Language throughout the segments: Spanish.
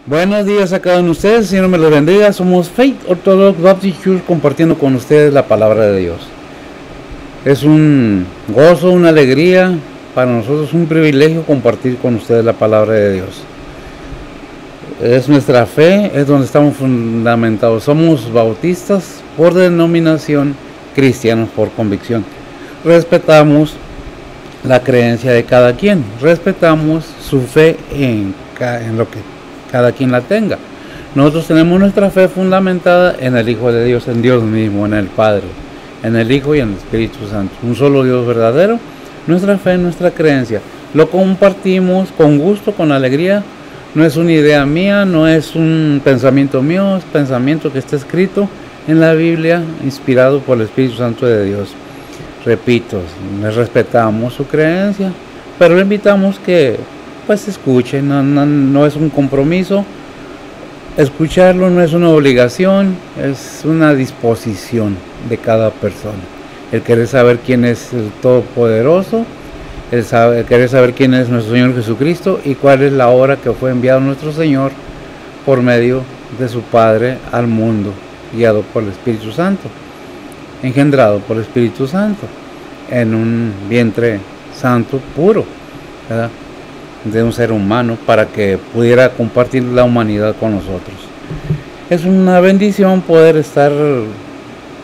Buenos días a cada uno de ustedes, Señor me los bendiga. Somos Faith Orthodox Baptist Church compartiendo con ustedes la palabra de Dios. Es un gozo, una alegría, para nosotros un privilegio compartir con ustedes la palabra de Dios. Es nuestra fe, es donde estamos fundamentados. Somos bautistas por denominación, cristianos por convicción. Respetamos la creencia de cada quien, respetamos su fe en lo que cada quien la tenga. Nosotros tenemos nuestra fe fundamentada en el Hijo de Dios, en Dios mismo, en el Padre, en el Hijo y en el Espíritu Santo, un solo Dios verdadero. Nuestra fe, nuestra creencia, lo compartimos con gusto, con alegría. No es una idea mía, no es un pensamiento mío, es pensamiento que está escrito en la Biblia, inspirado por el Espíritu Santo de Dios. Repito, respetamos su creencia, pero le invitamos que pues escuchen, no es un compromiso. Escucharlo no es una obligación, es una disposición de cada persona. El querer saber quién es el Todopoderoso, el querer saber quién es nuestro Señor Jesucristo y cuál es la hora que fue enviado nuestro Señor por medio de su Padre al mundo, guiado por el Espíritu Santo, engendrado por el Espíritu Santo, en un vientre santo puro, ¿verdad?, de un ser humano, para que pudiera compartir la humanidad con nosotros. Es una bendición poder estar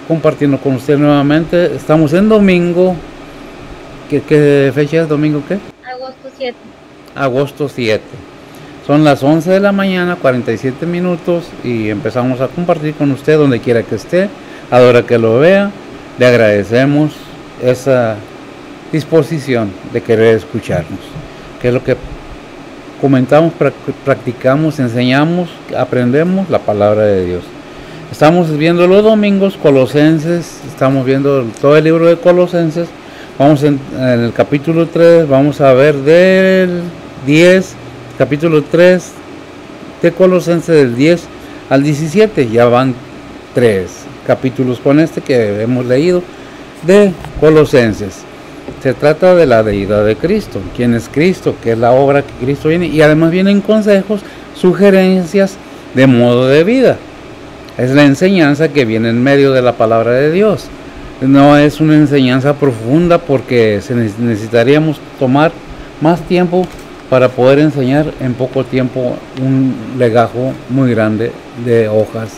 compartiendo con usted nuevamente. Estamos en domingo. ¿Qué fecha es domingo? ¿Qué? Agosto 7. Agosto 7. Son las 11 de la mañana, 47 minutos, y empezamos a compartir con usted donde quiera que esté, a la hora que lo vea. Le agradecemos esa disposición de querer escucharnos, que es lo que comentamos, practicamos, enseñamos, aprendemos la palabra de Dios. Estamos viendo los domingos Colosenses, estamos viendo todo el libro de Colosenses. Vamos en el capítulo 3, vamos a ver del 10, capítulo 3 de Colosenses, del 10 al 17. Ya van 3 capítulos con este que hemos leído de Colosenses. Se trata de la deidad de Cristo, quién es Cristo, qué es la obra que Cristo viene, y además vienen consejos, sugerencias de modo de vida. Es la enseñanza que viene en medio de la palabra de Dios. No es una enseñanza profunda, porque necesitaríamos tomar más tiempo para poder enseñar en poco tiempo un legajo muy grande de hojas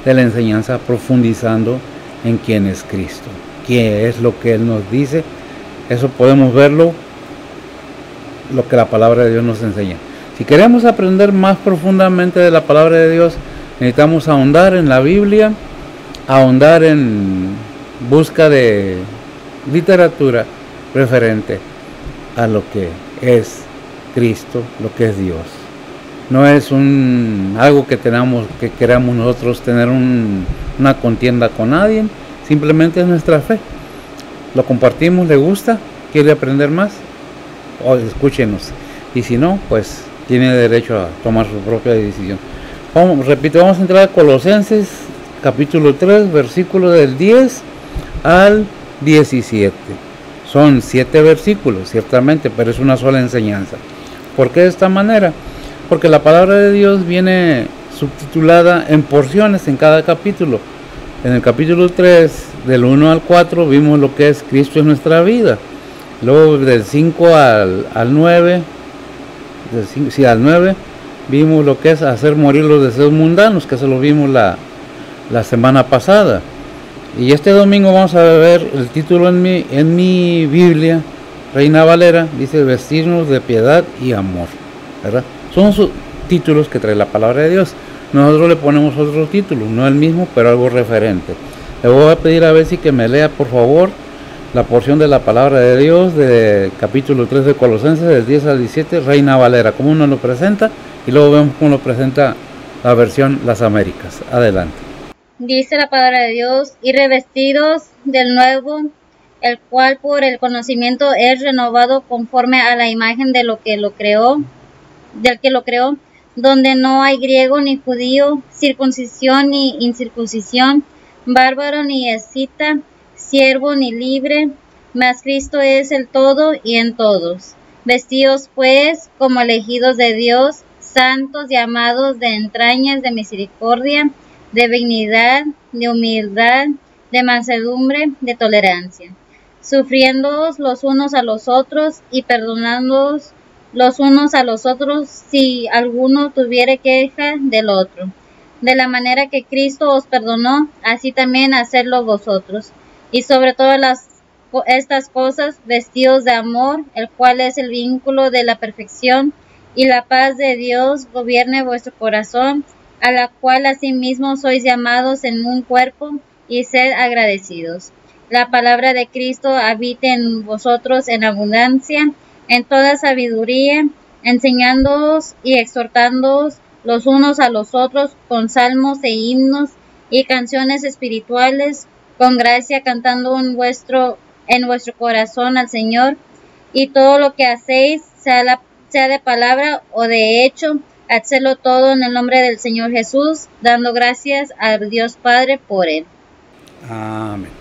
de la enseñanza, profundizando en quién es Cristo, qué es lo que Él nos dice. Eso podemos verlo, lo que la palabra de Dios nos enseña. Si queremos aprender más profundamente de la palabra de Dios, necesitamos ahondar en la Biblia, ahondar en busca de literatura referente a lo que es Cristo, lo que es Dios. No es algo que queramos nosotros tener una contienda con nadie, simplemente es nuestra fe. Lo compartimos, le gusta, quiere aprender más, escúchenos, y si no, pues tiene derecho a tomar su propia decisión. Vamos a entrar a Colosenses capítulo 3, versículo del 10 al 17. Son 7 versículos, ciertamente, pero es una sola enseñanza. ¿Por qué de esta manera? Porque la palabra de Dios viene subtitulada en porciones en cada capítulo. En el capítulo 3, del 1 al 4, vimos lo que es Cristo en nuestra vida. Luego del 5 al 9, al 9, vimos lo que es hacer morir los deseos mundanos, que eso lo vimos la semana pasada. Y este domingo vamos a ver el título en mi Biblia, Reina Valera, dice vestirnos de piedad y amor, ¿verdad? Son títulos que trae la palabra de Dios. Nosotros le ponemos otro título, no el mismo, pero algo referente. Le voy a pedir a ver si que me lea, por favor, la porción de la palabra de Dios de capítulo 3 de Colosenses, del 10 al 17, Reina Valera, cómo nos lo presenta, y luego vemos cómo lo presenta la versión Las Américas. Adelante. Dice la palabra de Dios: y revestidos del nuevo, el cual por el conocimiento es renovado conforme a la imagen de lo que lo creó, del que lo creó, donde no hay griego ni judío, circuncisión ni incircuncisión, bárbaro ni escita, siervo ni libre, mas Cristo es el todo y en todos. Vestidos pues como elegidos de Dios, santos y amados, de entrañas de misericordia, de benignidad, de humildad, de mansedumbre, de tolerancia, sufriéndoos los unos a los otros y perdonándoos los unos a los otros si alguno tuviere queja del otro. De la manera que Cristo os perdonó, así también hacedlo vosotros. Y sobre todas estas cosas, vestidos de amor, el cual es el vínculo de la perfección, y la paz de Dios gobierne vuestro corazón, a la cual asimismo sois llamados en un cuerpo, y sed agradecidos. La palabra de Cristo habite en vosotros en abundancia, en toda sabiduría, enseñándoos y exhortándoos los unos a los otros con salmos e himnos y canciones espirituales, con gracia cantando en vuestro corazón al Señor, y todo lo que hacéis, sea de palabra o de hecho, hacedlo todo en el nombre del Señor Jesús, dando gracias a Dios Padre por él. Amén.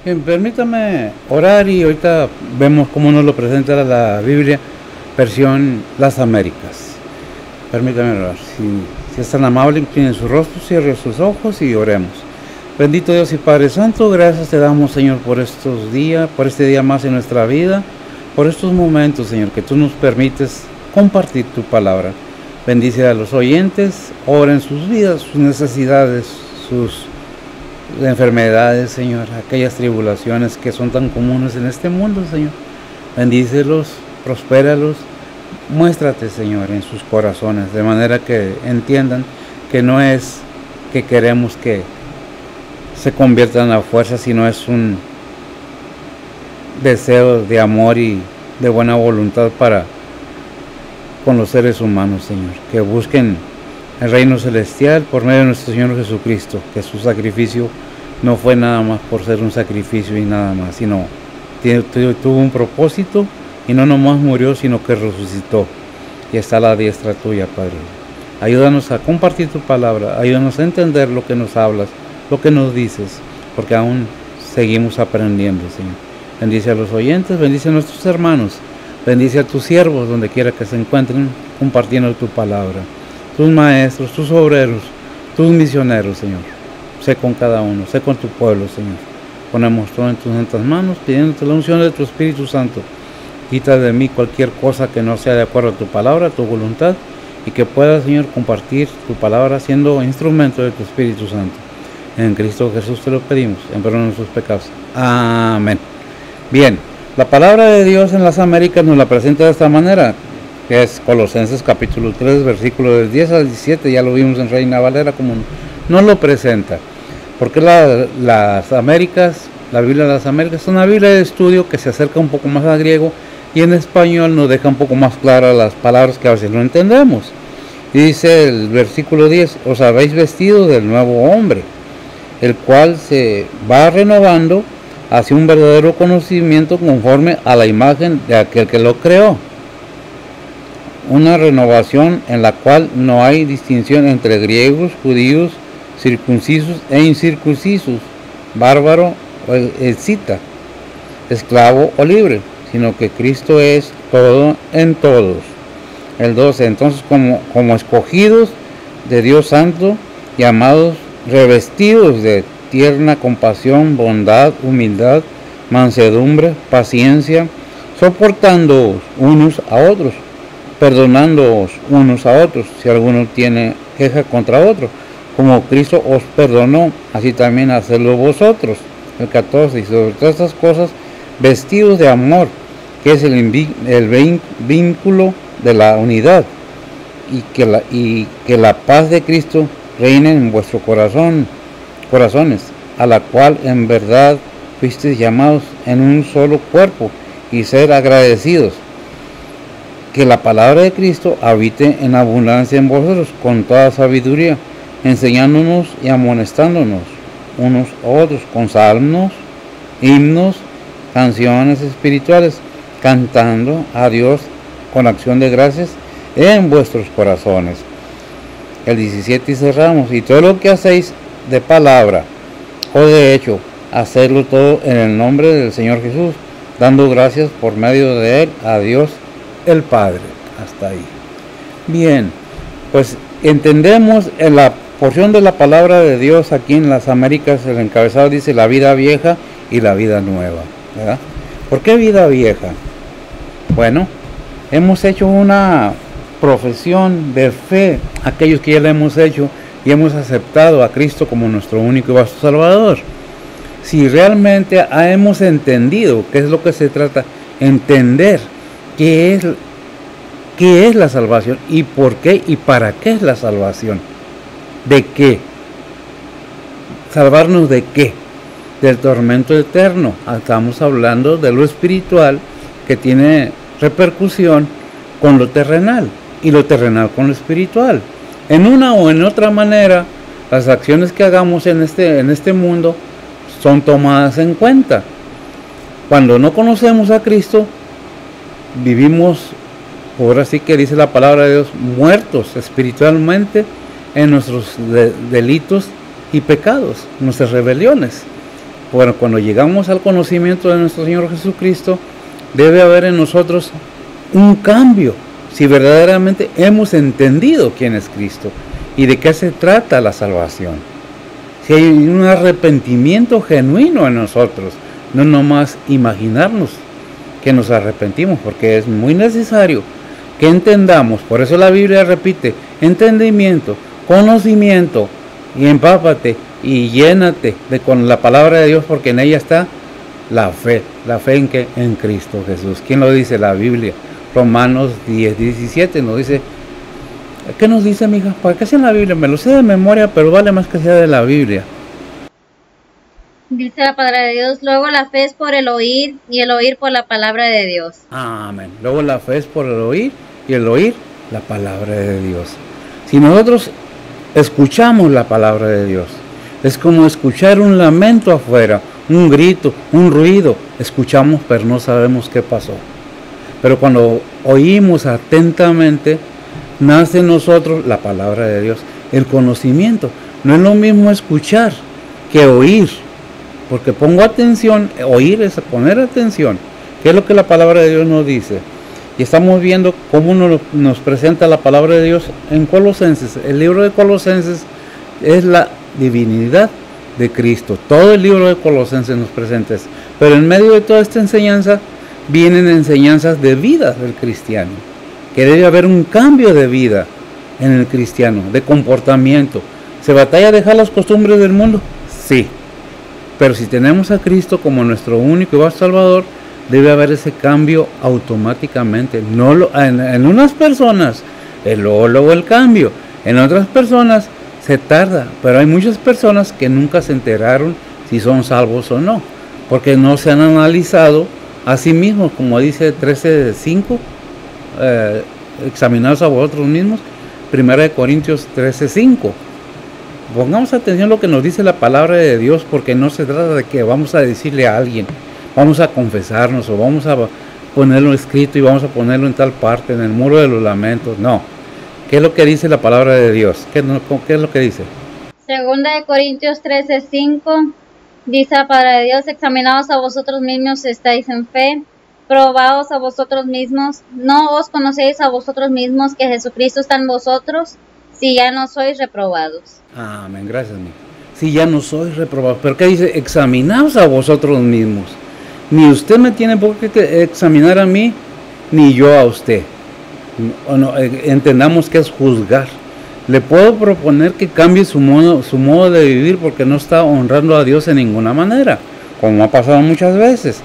Bien, permítame orar y ahorita vemos cómo nos lo presenta la Biblia, versión Las Américas. Permítame orar. Si es tan amable, inclinen su rostro, cierre sus ojos y oremos. Bendito Dios y Padre Santo, gracias te damos, Señor, por estos días, por este día más en nuestra vida, por estos momentos, Señor, que tú nos permites compartir tu palabra. Bendice a los oyentes, ora en sus vidas, sus necesidades, sus enfermedades, Señor, aquellas tribulaciones que son tan comunes en este mundo, Señor. Bendícelos, prospéralos, muéstrate, Señor, en sus corazones, de manera que entiendan que no es que queremos que se conviertan a fuerza, sino es un deseo de amor y de buena voluntad para con los seres humanos, Señor, que busquen el reino celestial por medio de nuestro Señor Jesucristo, que su sacrificio no fue nada más por ser un sacrificio y nada más, sino tuvo un propósito y no nomás murió, sino que resucitó y está a la diestra tuya, Padre. Ayúdanos a compartir tu palabra, ayúdanos a entender lo que nos hablas, lo que nos dices, porque aún seguimos aprendiendo, Señor. Bendice a los oyentes, bendice a nuestros hermanos, bendice a tus siervos donde quiera que se encuentren compartiendo tu palabra, tus maestros, tus obreros, tus misioneros, Señor. Sé con cada uno, sé con tu pueblo, Señor. Ponemos todo en tus santas manos, pidiéndote la unción de tu Espíritu Santo. Quita de mí cualquier cosa que no sea de acuerdo a tu palabra, a tu voluntad, y que pueda, Señor, compartir tu palabra siendo instrumento de tu Espíritu Santo. En Cristo Jesús te lo pedimos, en perdón de nuestros pecados. Amén. Bien, la palabra de Dios en las Américas nos la presenta de esta manera, que es Colosenses capítulo 3, versículo del 10 al 17, ya lo vimos en Reina Valera como nos lo presenta. Porque las Américas, la Biblia de las Américas, es una Biblia de estudio que se acerca un poco más al griego y en español nos deja un poco más claras las palabras que a veces no entendemos. Y dice el versículo 10, os habéis vestido del nuevo hombre, el cual se va renovando hacia un verdadero conocimiento conforme a la imagen de aquel que lo creó. Una renovación en la cual no hay distinción entre griegos, judíos, circuncisos e incircuncisos, bárbaro o escita, esclavo o libre, sino que Cristo es todo en todos. El 12, entonces como escogidos de Dios Santo, llamados, revestidos de tierna compasión, bondad, humildad, mansedumbre, paciencia, soportándoos unos a otros, perdonándoos unos a otros, si alguno tiene queja contra otro, como Cristo os perdonó, así también hacedlo vosotros. El 14, y sobre todas estas cosas, vestidos de amor, que es el vínculo de la unidad, y que la paz de Cristo reine en vuestro corazones, a la cual en verdad fuisteis llamados en un solo cuerpo, y ser agradecidos. Que la palabra de Cristo habite en abundancia en vosotros, con toda sabiduría, enseñándonos y amonestándonos unos a otros con salmos, himnos, canciones espirituales, cantando a Dios con acción de gracias en vuestros corazones. El 17 y cerramos, y todo lo que hacéis de palabra o de hecho, hacerlo todo en el nombre del Señor Jesús, dando gracias por medio de Él a Dios el Padre. Hasta ahí. Bien, pues entendemos en la porción de la palabra de Dios aquí en las Américas, el encabezado dice la vida vieja y la vida nueva, ¿verdad? ¿Por qué vida vieja? Bueno, hemos hecho una profesión de fe, aquellos que ya la hemos hecho y hemos aceptado a Cristo como nuestro único y vasto Salvador. Si realmente hemos entendido qué es lo que se trata, entender qué es la salvación y por qué y para qué es la salvación. ¿De qué? ¿Salvarnos de qué? Del tormento eterno. Estamos hablando de lo espiritual que tiene repercusión con lo terrenal y lo terrenal con lo espiritual. En una o en otra manera, las acciones que hagamos en este mundo son tomadas en cuenta. Cuando no conocemos a Cristo, vivimos, ahora sí que dice la palabra de Dios, muertos espiritualmente en nuestros delitos y pecados, nuestras rebeliones. Bueno, cuando llegamos al conocimiento de nuestro Señor Jesucristo, debe haber en nosotros un cambio, si verdaderamente hemos entendido quién es Cristo y de qué se trata la salvación. Si hay un arrepentimiento genuino en nosotros, no nomás imaginarnos que nos arrepentimos, porque es muy necesario que entendamos. Por eso la Biblia repite, entendimiento, conocimiento, y empápate y llénate con la palabra de Dios, porque en ella está la fe en que en Cristo Jesús. ¿Quién lo dice? La Biblia. Romanos 10:17 nos dice. ¿Qué nos dice, mija? ¿Para qué sea en la Biblia? Me lo sé de memoria, pero vale más que sea de la Biblia. Dice la palabra de Dios, luego la fe es por el oír y el oír por la palabra de Dios. Amén. Luego la fe es por el oír y el oír la palabra de Dios. Si nosotros escuchamos la palabra de Dios, es como escuchar un lamento afuera, un grito, un ruido. Escuchamos, pero no sabemos qué pasó. Pero cuando oímos atentamente, nace en nosotros la palabra de Dios, el conocimiento. No es lo mismo escuchar que oír, porque pongo atención. Oír es poner atención. ¿Qué es lo que la palabra de Dios nos dice? Y estamos viendo cómo nos presenta la palabra de Dios en Colosenses. El libro de Colosenses es la divinidad de Cristo. Todo el libro de Colosenses nos presenta eso. Pero en medio de toda esta enseñanza vienen enseñanzas de vida del cristiano, que debe haber un cambio de vida en el cristiano, de comportamiento. ¿Se batalla a dejar las costumbres del mundo? Sí. Pero si tenemos a Cristo como nuestro único y vasto Salvador, debe haber ese cambio automáticamente. En unas personas, luego el cambio. En otras personas se tarda, pero hay muchas personas que nunca se enteraron si son salvos o no, porque no se han analizado a sí mismos, como dice 13:5, examinaos a vosotros mismos, 1 Corintios 13:5. Pongamos atención a lo que nos dice la palabra de Dios, porque no se trata de que vamos a decirle a alguien, vamos a confesarnos o vamos a ponerlo escrito y vamos a ponerlo en tal parte, en el muro de los lamentos. No. ¿Qué es lo que dice la palabra de Dios? ¿Qué es lo que dice? 2 Corintios 13:5 dice la palabra de Dios, examinaos a vosotros mismos si estáis en fe, probaos a vosotros mismos, no os conocéis a vosotros mismos que Jesucristo está en vosotros, si ya no sois reprobados. Amén, gracias, mi. Si ya no sois reprobados. ¿Pero qué dice? Examinaos a vosotros mismos. Ni usted me tiene por qué examinar a mí, ni yo a usted. Entendamos que es juzgar. Le puedo proponer que cambie su modo de vivir, porque no está honrando a Dios en ninguna manera, como ha pasado muchas veces.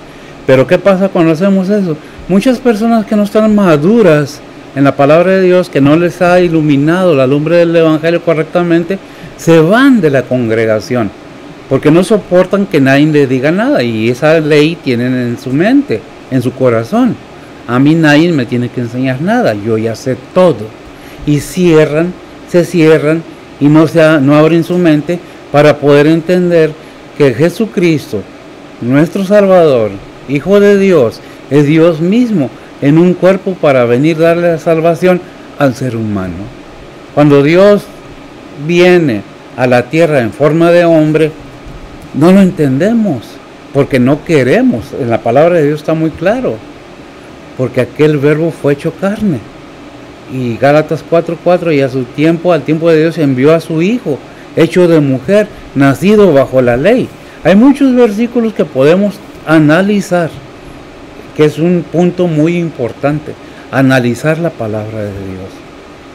Pero ¿qué pasa cuando hacemos eso? Muchas personas que no están maduras en la palabra de Dios, que no les ha iluminado la lumbre del Evangelio correctamente, se van de la congregación, porque no soportan que nadie les diga nada, y esa ley tienen en su mente, en su corazón. A mí nadie me tiene que enseñar nada, yo ya sé todo. Y se cierran y no abren su mente para poder entender que Jesucristo, nuestro Salvador, Hijo de Dios, es Dios mismo en un cuerpo para venir a darle la salvación al ser humano. Cuando Dios viene a la tierra en forma de hombre, no lo entendemos, porque no queremos. En la palabra de Dios está muy claro, porque aquel verbo fue hecho carne Y Gálatas 4:4, y a su tiempo, al tiempo de Dios, envió a su Hijo, hecho de mujer, nacido bajo la ley. Hay muchos versículos que podemos analizar, que es un punto muy importante, analizar la palabra de Dios,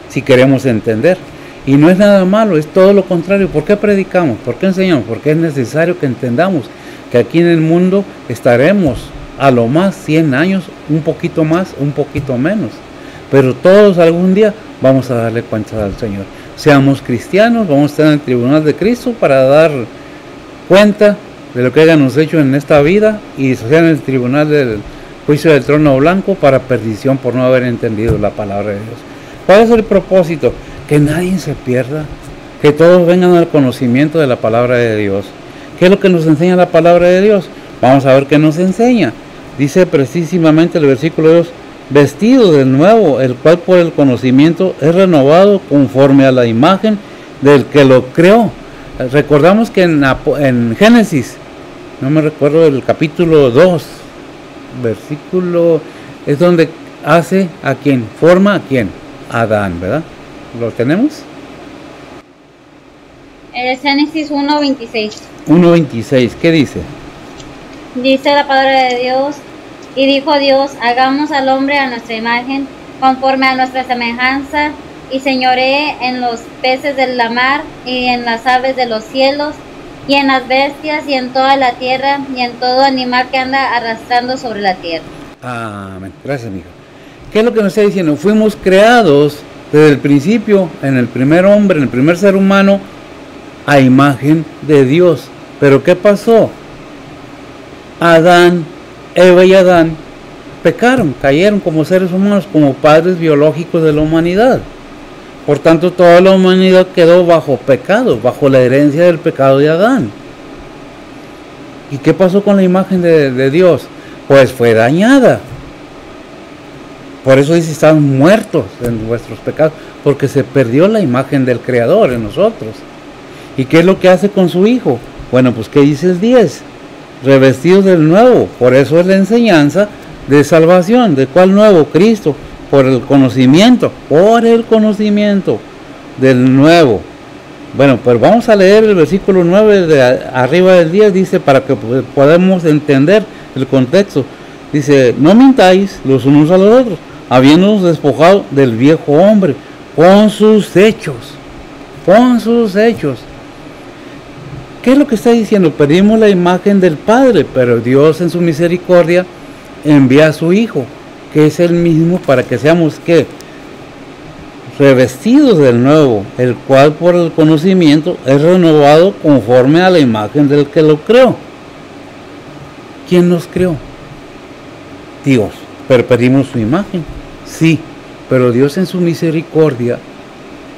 si queremos entender. Y no es nada malo, es todo lo contrario. ¿Por qué predicamos? ¿Por qué enseñamos? Porque es necesario que entendamos que aquí en el mundo estaremos a lo más 100 años, un poquito más, un poquito menos. Pero todos algún día vamos a darle cuenta al Señor. Seamos cristianos, vamos a estar en el tribunal de Cristo para dar cuenta de lo que hayamos hecho en esta vida, y sea en el tribunal del juicio del trono blanco para perdición por no haber entendido la palabra de Dios. ¿Cuál es el propósito? Que nadie se pierda, que todos vengan al conocimiento de la palabra de Dios. ¿Qué es lo que nos enseña la palabra de Dios? Vamos a ver qué nos enseña. Dice precisamente el versículo 2, vestido de nuevo, el cual por el conocimiento es renovado conforme a la imagen del que lo creó. Recordamos que en Génesis, no me recuerdo el capítulo 2, versículo, es donde hace a quien, forma a quien, Adán, ¿verdad? ¿Lo tenemos? Génesis 1:26. 1:26, ¿qué dice? Dice la palabra de Dios, y dijo Dios, hagamos al hombre a nuestra imagen, conforme a nuestra semejanza, y señoree en los peces de la mar, y en las aves de los cielos, y en las bestias, y en toda la tierra, y en todo animal que anda arrastrando sobre la tierra. Amén. Gracias, amigo. ¿Qué es lo que nos está diciendo? Fuimos creados desde el principio, en el primer hombre, en el primer ser humano, a imagen de Dios. Pero ¿qué pasó? Eva y Adán pecaron, cayeron como seres humanos, como padres biológicos de la humanidad. Por tanto, toda la humanidad quedó bajo pecado, bajo la herencia del pecado de Adán. ¿Y qué pasó con la imagen de Dios? Pues fue dañada. Por eso dice, están muertos en vuestros pecados, porque se perdió la imagen del Creador en nosotros. ¿Y qué es lo que hace con su Hijo? Bueno, pues ¿qué dice el 10? Revestidos del nuevo. Por eso es la enseñanza de salvación. ¿De cuál nuevo? Cristo. Por el conocimiento del nuevo. Bueno, pues vamos a leer el versículo 9 de arriba del 10, dice, para que podamos entender el contexto. Dice, no mintáis los unos a los otros, habiéndonos despojado del viejo hombre, con sus hechos. ¿Qué es lo que está diciendo? Perdimos la imagen del Padre, pero Dios en su misericordia envía a su Hijo, que es el mismo, para que seamos, ¿qué? Revestidos del nuevo, el cual por el conocimiento es renovado conforme a la imagen del que lo creó. ¿Quién nos creó? Dios. ¿Pero perdimos su imagen? Sí, pero Dios en su misericordia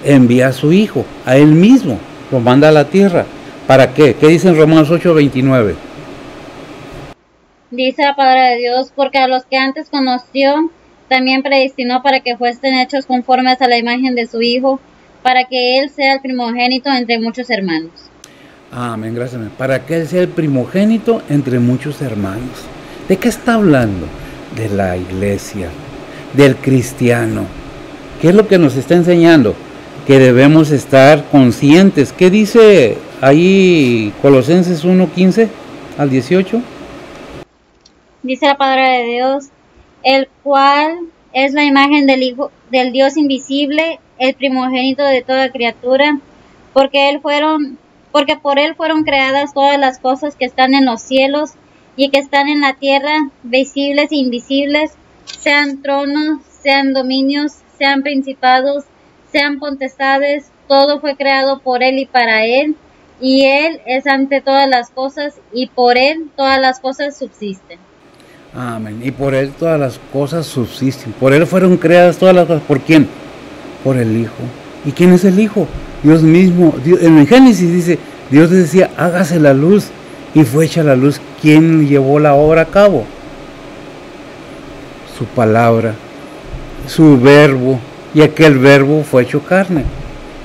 envía a su Hijo, a Él mismo, lo manda a la tierra. ¿Para qué? ¿Qué dice en Romanos 8:29? Dice la palabra de Dios, porque a los que antes conoció, también predestinó para que fuesen hechos conformes a la imagen de su Hijo, para que Él sea el primogénito entre muchos hermanos. Amén, gracias. Para que Él sea el primogénito entre muchos hermanos. ¿De qué está hablando? De la iglesia, del cristiano. ¿Qué es lo que nos está enseñando? Que debemos estar conscientes. ¿Qué dice ahí Colosenses 1:15 al 18? Dice la palabra de Dios, el cual es la imagen del Hijo, del Dios invisible, el primogénito de toda criatura, porque por él fueron creadas todas las cosas que están en los cielos y que están en la tierra, visibles e invisibles, sean tronos, sean dominios, sean principados, sean potestades, todo fue creado por él y para él, y él es ante todas las cosas, y por él todas las cosas subsisten. Amén. Y por Él todas las cosas subsisten. Por Él fueron creadas todas las cosas. ¿Por quién? Por el Hijo. ¿Y quién es el Hijo? Dios mismo. En el Génesis dice, Dios decía, hágase la luz. Y fue hecha la luz. ¿Quién llevó la obra a cabo? Su palabra, su verbo. Y aquel verbo fue hecho carne.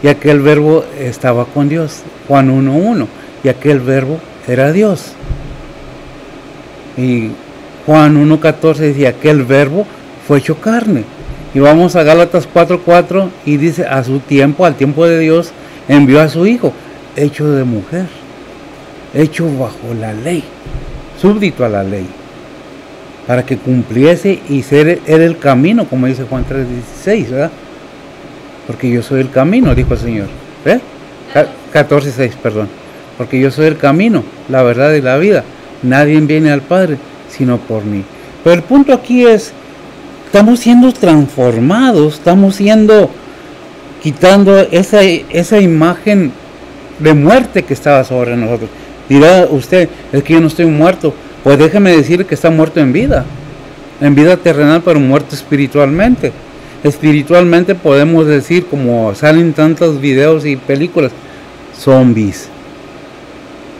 Y aquel verbo estaba con Dios. Juan 1:1. Y aquel verbo era Dios. Y Juan 1:14 decía que el verbo fue hecho carne. Y vamos a Gálatas 4:4 y dice, a su tiempo, al tiempo de Dios, envió a su Hijo, hecho de mujer, hecho bajo la ley, súbdito a la ley, para que cumpliese y ser él el camino, como dice Juan 3:16, ¿verdad? Porque yo soy el camino, dijo el Señor. ¿Ves? 14:6, perdón. Porque yo soy el camino, la verdad y la vida. Nadie viene al Padre sino por mí. Pero el punto aquí es, estamos siendo transformados, estamos siendo, quitando esa imagen de muerte que estaba sobre nosotros. Dirá usted, es que yo no estoy muerto. Pues déjeme decir que está muerto en vida terrenal, pero muerto espiritualmente. Espiritualmente podemos decir, como salen tantos videos y películas, zombies.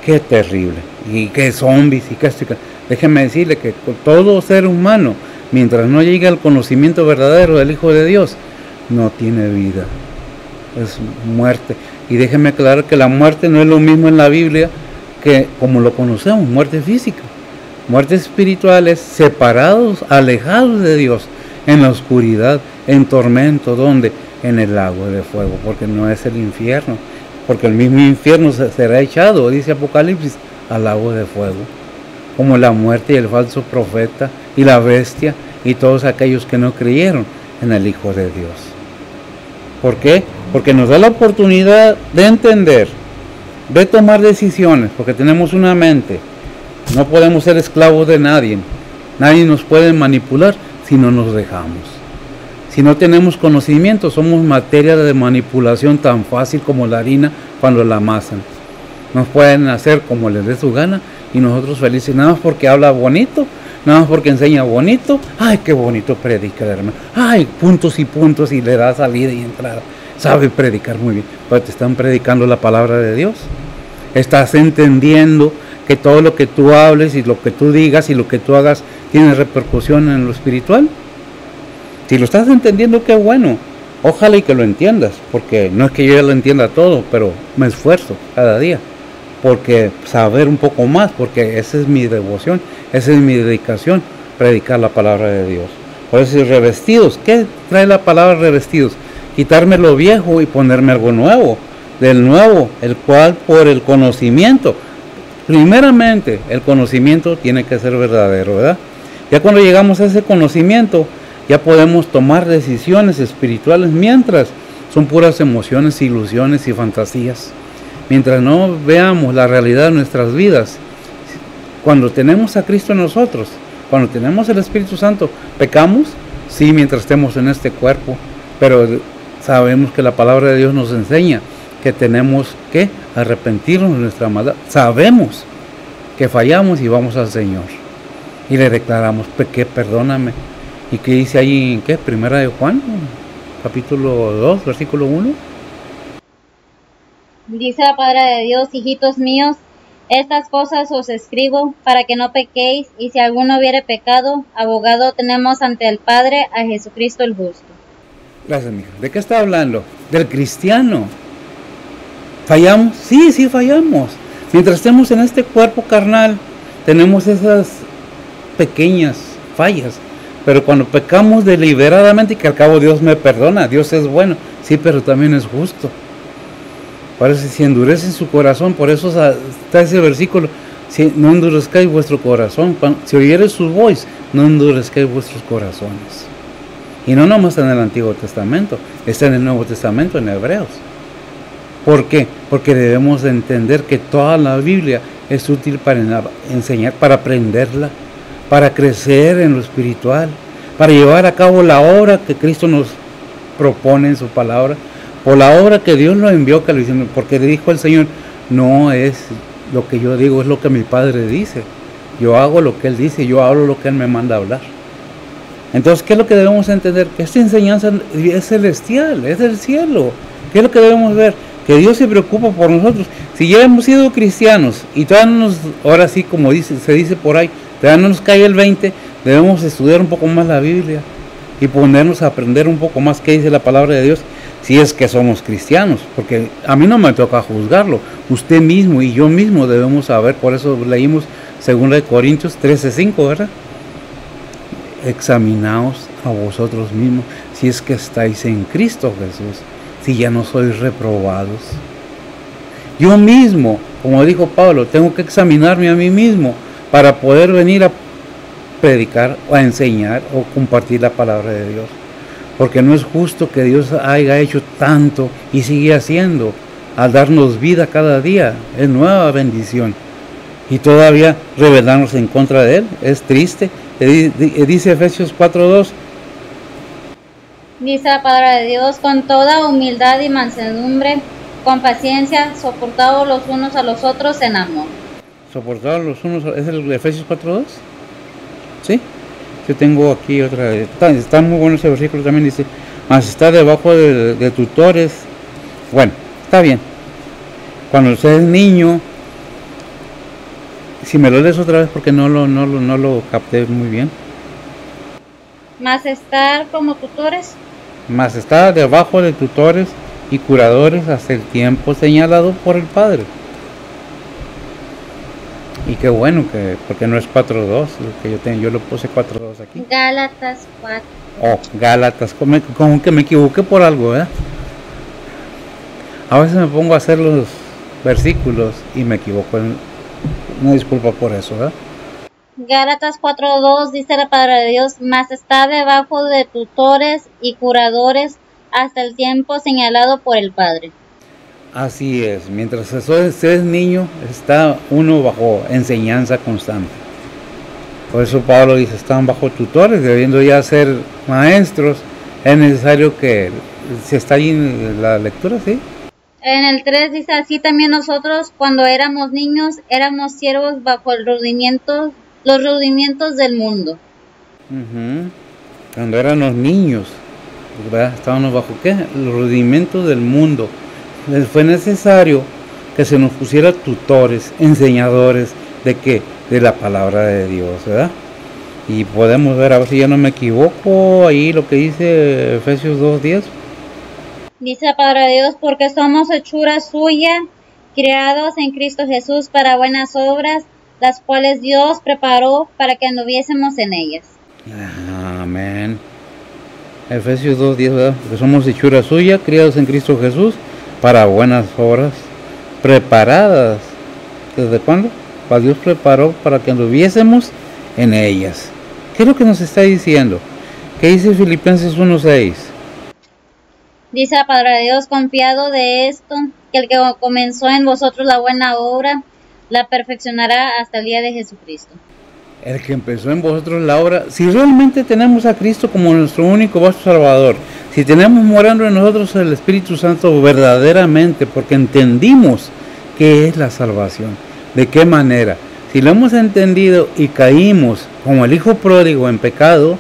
Qué terrible. Y qué zombies y qué... Déjeme decirle que todo ser humano, mientras no llegue al conocimiento verdadero del Hijo de Dios, no tiene vida. Es muerte. Y déjeme aclarar que la muerte no es lo mismo en la Biblia que como lo conocemos, muerte física. Muerte espiritual es separados, alejados de Dios, en la oscuridad, en tormento, ¿dónde? En el lago de fuego, porque no es el infierno, porque el mismo infierno será echado, dice Apocalipsis, al lago de fuego, como la muerte y el falso profeta y la bestia y todos aquellos que no creyeron en el Hijo de Dios. ¿Por qué? Porque nos da la oportunidad de entender, de tomar decisiones, porque tenemos una mente. No podemos ser esclavos de nadie. Nadie nos puede manipular si no nos dejamos. Si no tenemos conocimiento, somos materia de manipulación tan fácil como la harina cuando la amasan. Nos pueden hacer como les dé su gana y nosotros felices, nada más porque habla bonito, nada más porque enseña bonito. Ay, qué bonito predica el hermano. Ay, puntos y le da salida y entrada. Sabe predicar muy bien, pero te están predicando la palabra de Dios. Estás entendiendo que todo lo que tú hables y lo que tú digas y lo que tú hagas tiene repercusión en lo espiritual. Si lo estás entendiendo, qué bueno. Ojalá y que lo entiendas, porque no es que yo ya lo entienda todo, pero me esfuerzo cada día porque saber un poco más, porque esa es mi devoción, esa es mi dedicación, predicar la palabra de Dios. Por eso, revestidos, ¿qué trae la palabra revestidos? Quitarme lo viejo y ponerme algo nuevo, del nuevo, el cual por el conocimiento. Primeramente, el conocimiento tiene que ser verdadero, ¿verdad? Ya cuando llegamos a ese conocimiento, ya podemos tomar decisiones espirituales, mientras son puras emociones, ilusiones y fantasías. Mientras no veamos la realidad de nuestras vidas, cuando tenemos a Cristo en nosotros, cuando tenemos el Espíritu Santo, ¿pecamos? Sí, mientras estemos en este cuerpo, pero sabemos que la palabra de Dios nos enseña que tenemos que arrepentirnos de nuestra maldad. Sabemos que fallamos y vamos al Señor y le declaramos, pequé, perdóname. ¿Y qué dice ahí? ¿Qué? Primera de Juan, capítulo 2, versículo 1. Dice la palabra de Dios, hijitos míos, estas cosas os escribo para que no pequéis, y si alguno hubiere pecado, abogado tenemos ante el Padre, a Jesucristo el justo. Gracias, mija. ¿De qué está hablando? Del cristiano. ¿Fallamos? Sí, sí fallamos. Mientras estemos en este cuerpo carnal, tenemos esas pequeñas fallas. Pero cuando pecamos deliberadamente, que al cabo Dios me perdona, Dios es bueno, sí, pero también es justo. Por eso, si endurecen su corazón, por eso está ese versículo, si no endurezcáis vuestro corazón, si oyeres su voz, no endurezcáis vuestros corazones. Y no nomás en el Antiguo Testamento, está en el Nuevo Testamento, en Hebreos. ¿Por qué? Porque debemos entender que toda la Biblia es útil para enseñar, para aprenderla, para crecer en lo espiritual, para llevar a cabo la obra que Cristo nos propone en su palabra, por la obra que Dios lo envió, que lo hicieron, porque dijo el Señor, no es lo que yo digo, es lo que mi Padre dice. Yo hago lo que Él dice, yo hablo lo que Él me manda a hablar. Entonces, ¿qué es lo que debemos entender? Que esta enseñanza es celestial, es del cielo. ¿Qué es lo que debemos ver? Que Dios se preocupa por nosotros. Si ya hemos sido cristianos y todavía no nos, ahora sí, como se dice por ahí, todavía no nos cae el 20, debemos estudiar un poco más la Biblia y ponernos a aprender un poco más qué dice la palabra de Dios, si es que somos cristianos, porque a mí no me toca juzgarlo, usted mismo y yo mismo debemos saber. Por eso leímos 2 Corintios 13:5, ¿verdad? Examinaos a vosotros mismos. si es que estáis en Cristo Jesús, si ya no sois reprobados. Yo mismo, como dijo Pablo, tengo que examinarme a mí mismo para poder venir a predicar o a enseñar o compartir la palabra de Dios. Porque no es justo que Dios haya hecho tanto y sigue haciendo al darnos vida cada día. Es nueva bendición. Y todavía rebelarnos en contra de Él. Es triste. Dice Efesios 4:2. Dice la palabra de Dios, con toda humildad y mansedumbre, con paciencia, soportados los unos a los otros en amor. Soportados los unos, ¿es el Efesios 4:2? ¿Sí? Yo tengo aquí otra, está muy bueno ese versículo también, dice, mas está debajo de tutores. Bueno, está bien. Cuando usted es niño, si me lo lees otra vez porque no lo capté muy bien. Mas estar como tutores. Mas está debajo de tutores y curadores hasta el tiempo señalado por el Padre. Y qué bueno que, porque no es 4:2, lo que yo lo puse 4:2 aquí. Gálatas 4. Oh, Gálatas, como que me equivoqué por algo, ¿eh? A veces me pongo a hacer los versículos y me equivoco. Una disculpa por eso, ¿eh? Gálatas 4:2 dice la palabra de Dios, mas está debajo de tutores y curadores hasta el tiempo señalado por el Padre. Así es, mientras se es niño, está uno bajo enseñanza constante. Por eso Pablo dice, están bajo tutores, debiendo ya ser maestros. Es necesario que, si está ahí en la lectura, ¿sí? En el 3 dice, así también nosotros, cuando éramos niños, éramos siervos bajo los rudimientos del mundo. Cuando éramos niños, ¿verdad? Estábamos bajo ¿qué? Los rudimentos del mundo. Fue necesario que se nos pusiera tutores, enseñadores de qué, de la palabra de Dios, ¿verdad? Y podemos ver, a ver si ya no me equivoco, ahí lo que dice Efesios 2:10. Dice la palabra de Dios, porque somos hechura suya, creados en Cristo Jesús para buenas obras, las cuales Dios preparó para que anduviésemos en ellas. Amén. Efesios 2:10, ¿verdad? Porque somos hechura suya, criados en Cristo Jesús, para buenas obras, preparadas. ¿Desde cuándo? Para Dios preparó para que anduviésemos en ellas. ¿Qué es lo que nos está diciendo? ¿Qué dice Filipenses 1:6? Dice la palabra de Dios, confiado de esto, que el que comenzó en vosotros la buena obra, la perfeccionará hasta el día de Jesucristo. El que empezó en vosotros la obra, si realmente tenemos a Cristo como nuestro único vaso salvador, si tenemos morando en nosotros el Espíritu Santo verdaderamente, porque entendimos qué es la salvación, de qué manera, si lo hemos entendido y caímos como el hijo pródigo en pecado,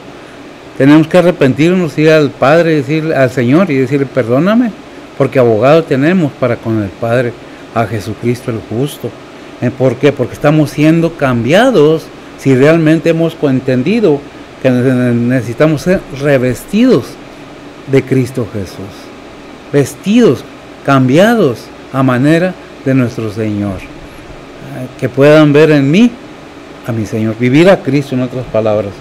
tenemos que arrepentirnos, ir al Padre, decirle al Señor y decirle perdóname, porque abogado tenemos para con el Padre, a Jesucristo el justo. ¿Por qué? Porque estamos siendo cambiados. Si realmente hemos entendido que necesitamos ser revestidos de Cristo Jesús, vestidos, cambiados a manera de nuestro Señor, que puedan ver en mí a mi Señor, vivir a Cristo, en otras palabras.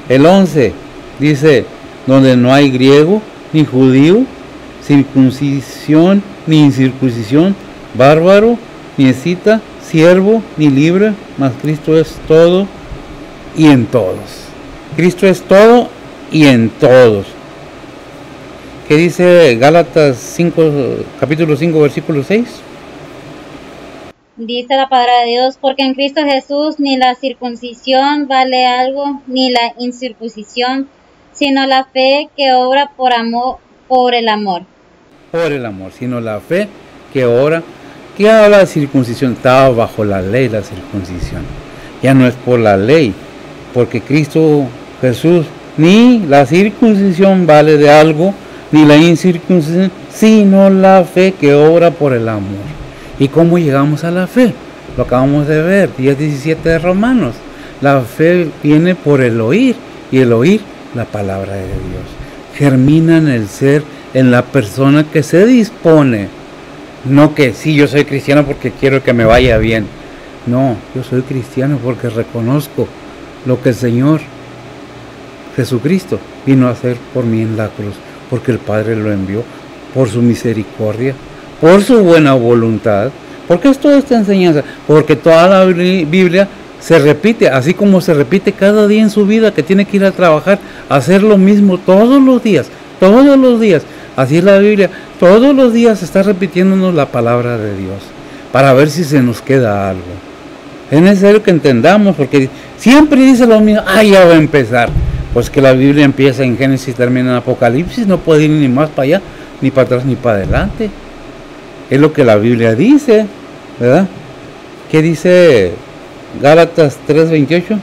El 11 dice, donde no hay griego ni judío, circuncisión ni incircuncisión, bárbaro ni escita, siervo ni libre, mas Cristo es todo y en todos. Cristo es todo y en todos. ¿Qué dice Gálatas 5, capítulo 5, versículo 6? Dice la palabra de Dios, porque en Cristo Jesús ni la circuncisión vale algo, ni la incircuncisión, sino la fe que obra por amor, por el amor. Por el amor, sino la fe que obra. ¿Qué habla de circuncisión? Estaba bajo la ley la circuncisión. Ya no es por la ley, porque Cristo Jesús, ni la circuncisión vale de algo, ni la incircuncisión, sino la fe que obra por el amor. ¿Y cómo llegamos a la fe? Lo acabamos de ver, 10:17 de Romanos. La fe viene por el oír, y el oír la palabra de Dios. Germina en el ser, en la persona que se dispone. No que sí, yo soy cristiano porque quiero que me vaya bien. No, yo soy cristiano porque reconozco lo que el Señor Jesucristo vino a hacer por mí en la cruz, porque el Padre lo envió, por su misericordia, por su buena voluntad. ¿Por qué es toda esta enseñanza? Porque toda la Biblia se repite, así como se repite cada día en su vida, que tiene que ir a trabajar, hacer lo mismo todos los días, todos los días. Así es la Biblia, todos los días está repitiéndonos la palabra de Dios, para ver si se nos queda algo. Es necesario que entendamos, porque siempre dice lo mismo, ya va a empezar. Pues que la Biblia empieza en Génesis y termina en Apocalipsis, no puede ir ni más para allá, ni para atrás, ni para adelante. Es lo que la Biblia dice, ¿verdad? ¿Qué dice Gálatas 3:28?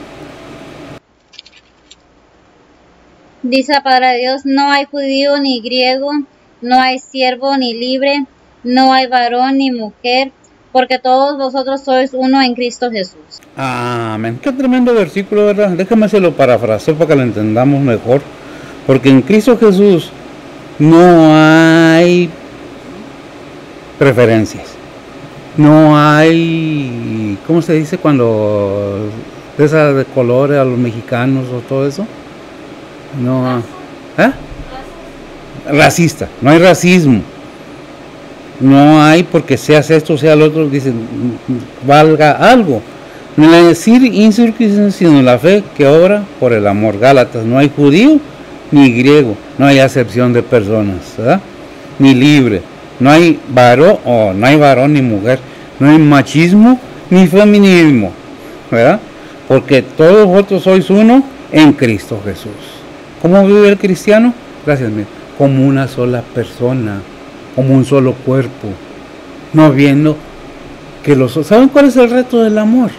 Dice la palabra de Dios, no hay judío ni griego, no hay siervo ni libre, no hay varón ni mujer, porque todos vosotros sois uno en Cristo Jesús. Amén. Qué tremendo versículo, ¿verdad? Déjame hacerlo parafraseo para que lo entendamos mejor. Porque en Cristo Jesús no hay preferencias. No hay, ¿cómo se dice cuando de esas de colores a los mexicanos o todo eso? No, racista, no hay racismo. No hay porque seas esto, sea lo otro, dicen, valga algo. No es decir incircuncisión, sino la fe que obra por el amor. Gálatas, no hay judío ni griego, no hay acepción de personas, ¿verdad? Ni libre, no hay varón ni mujer, no hay machismo ni feminismo, ¿verdad? Porque todos vosotros sois uno en Cristo Jesús. ¿Cómo vive el cristiano? Gracias, mío. Como una sola persona, como un solo cuerpo, no viendo que ¿saben cuál es el reto del amor?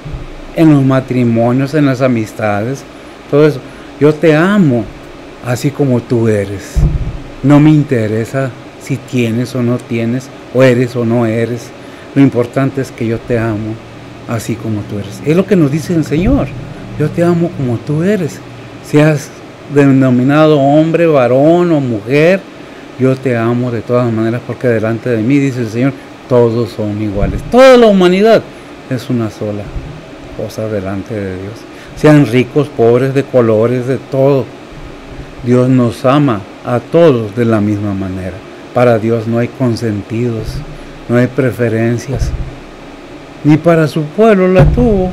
En los matrimonios, en las amistades, todo eso. Yo te amo así como tú eres. No me interesa si tienes o no tienes, o eres o no eres. Lo importante es que yo te amo así como tú eres. Es lo que nos dice el Señor. Yo te amo como tú eres. Seas denominado hombre, varón o mujer, yo te amo de todas maneras, porque delante de mí, dice el Señor, todos son iguales. Toda la humanidad es una sola cosa delante de Dios. Sean ricos, pobres, de colores, de todo. Dios nos ama a todos de la misma manera. Para Dios no hay consentidos, no hay preferencias. Ni para su pueblo la tuvo.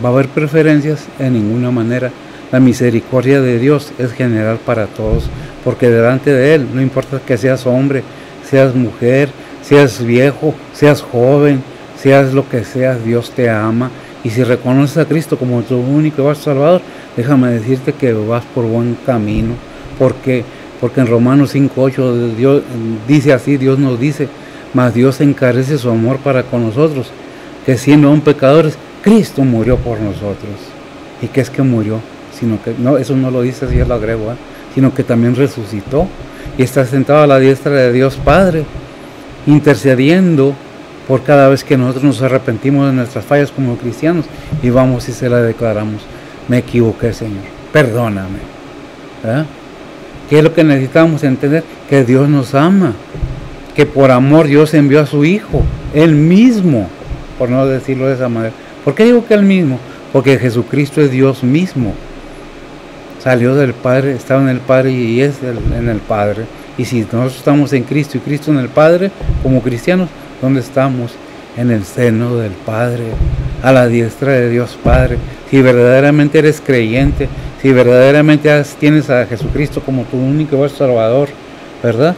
Va a haber preferencias en ninguna manera. La misericordia de Dios es general para todos, porque delante de Él, no importa que seas hombre, seas mujer, seas viejo, seas joven, seas lo que seas, Dios te ama. Y si reconoces a Cristo como tu único y Salvador, déjame decirte que vas por buen camino, porque en Romanos 5:8 Dios dice así, Dios nos dice, mas Dios encarece su amor para con nosotros, que siendo aún pecadores, Cristo murió por nosotros. ¿Y qué es que murió? Sino que, no, eso no lo dice, así yo lo agrego, sino que también resucitó y está sentado a la diestra de Dios Padre, intercediendo por cada vez que nosotros nos arrepentimos de nuestras fallas como cristianos y vamos y se la declaramos, me equivoqué, Señor, perdóname. ¿Qué es lo que necesitamos entender? Que Dios nos ama, que por amor Dios envió a su Hijo, Él mismo, por no decirlo de esa manera. ¿Por qué digo que Él mismo? Porque Jesucristo es Dios mismo. Salió del Padre, estaba en el Padre y es en el Padre. Y si nosotros estamos en Cristo y Cristo en el Padre, como cristianos, ¿dónde estamos? En el seno del Padre, a la diestra de Dios Padre. Si verdaderamente eres creyente, si verdaderamente tienes a Jesucristo como tu único y vuestro Salvador, ¿verdad?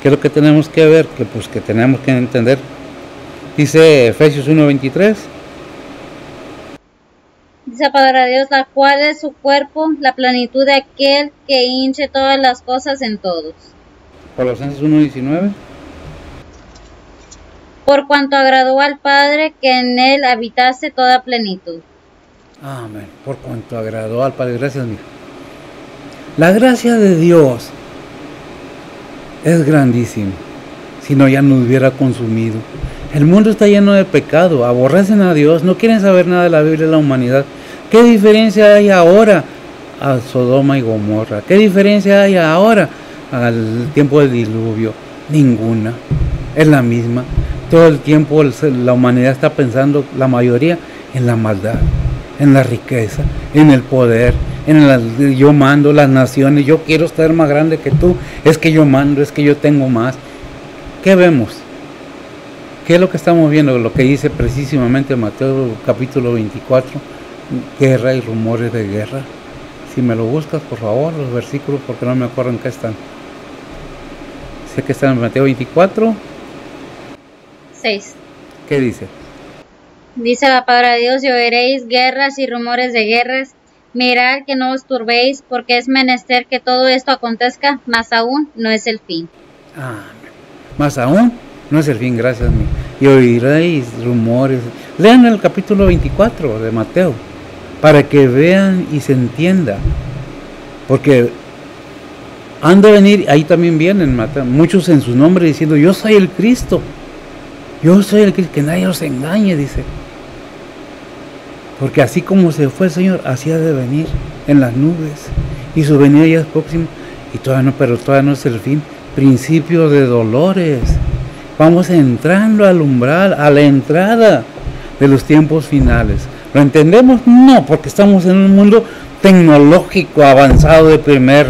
¿Qué es lo que tenemos que ver? Que tenemos que entender. Dice Efesios 1:23. Dice la palabra de Dios, la cual es su cuerpo, la plenitud de aquel que hinche todas las cosas en todos. Colosenses 1:19. Por cuanto agradó al Padre que en él habitase toda plenitud. Amén. Por cuanto agradó al Padre. Gracias, mijo. La gracia de Dios es grandísima. Si no, ya nos hubiera consumido. El mundo está lleno de pecado. Aborrecen a Dios. No quieren saber nada de la Biblia y la humanidad. ¿Qué diferencia hay ahora a Sodoma y Gomorra? ¿Qué diferencia hay ahora al tiempo del diluvio? Ninguna. Es la misma. Todo el tiempo la humanidad está pensando, la mayoría, en la maldad, en la riqueza, en el poder, yo mando las naciones, yo quiero estar más grande que tú, es que yo mando, es que yo tengo más. ¿Qué vemos? ¿Qué es lo que estamos viendo? Lo que dice precisamente Mateo capítulo 24, guerra y rumores de guerra. Si me lo buscas, por favor, los versículos, porque no me acuerdo en qué están. Sé que están en Mateo 24. 6. ¿Qué dice? Dice la palabra de Dios: y oiréis guerras y rumores de guerras. Mirad que no os turbéis, porque es menester que todo esto acontezca, mas aún no es el fin. Más aún no es el fin, gracias. Y oiréis rumores. Lean el capítulo 24 de Mateo, para que vean y se entienda. Porque han de venir, ahí también vienen Mateo, muchos en su nombre diciendo: yo soy el Cristo. Yo soy el Cristo, que nadie os engañe, dice. Porque así como se fue el Señor, así ha de venir en las nubes. Y su venida ya es próxima. Y todavía no, pero todavía no es el fin. Principio de dolores. Vamos entrando al umbral, a la entrada de los tiempos finales. ¿Lo entendemos? No, porque estamos en un mundo tecnológico avanzado de primer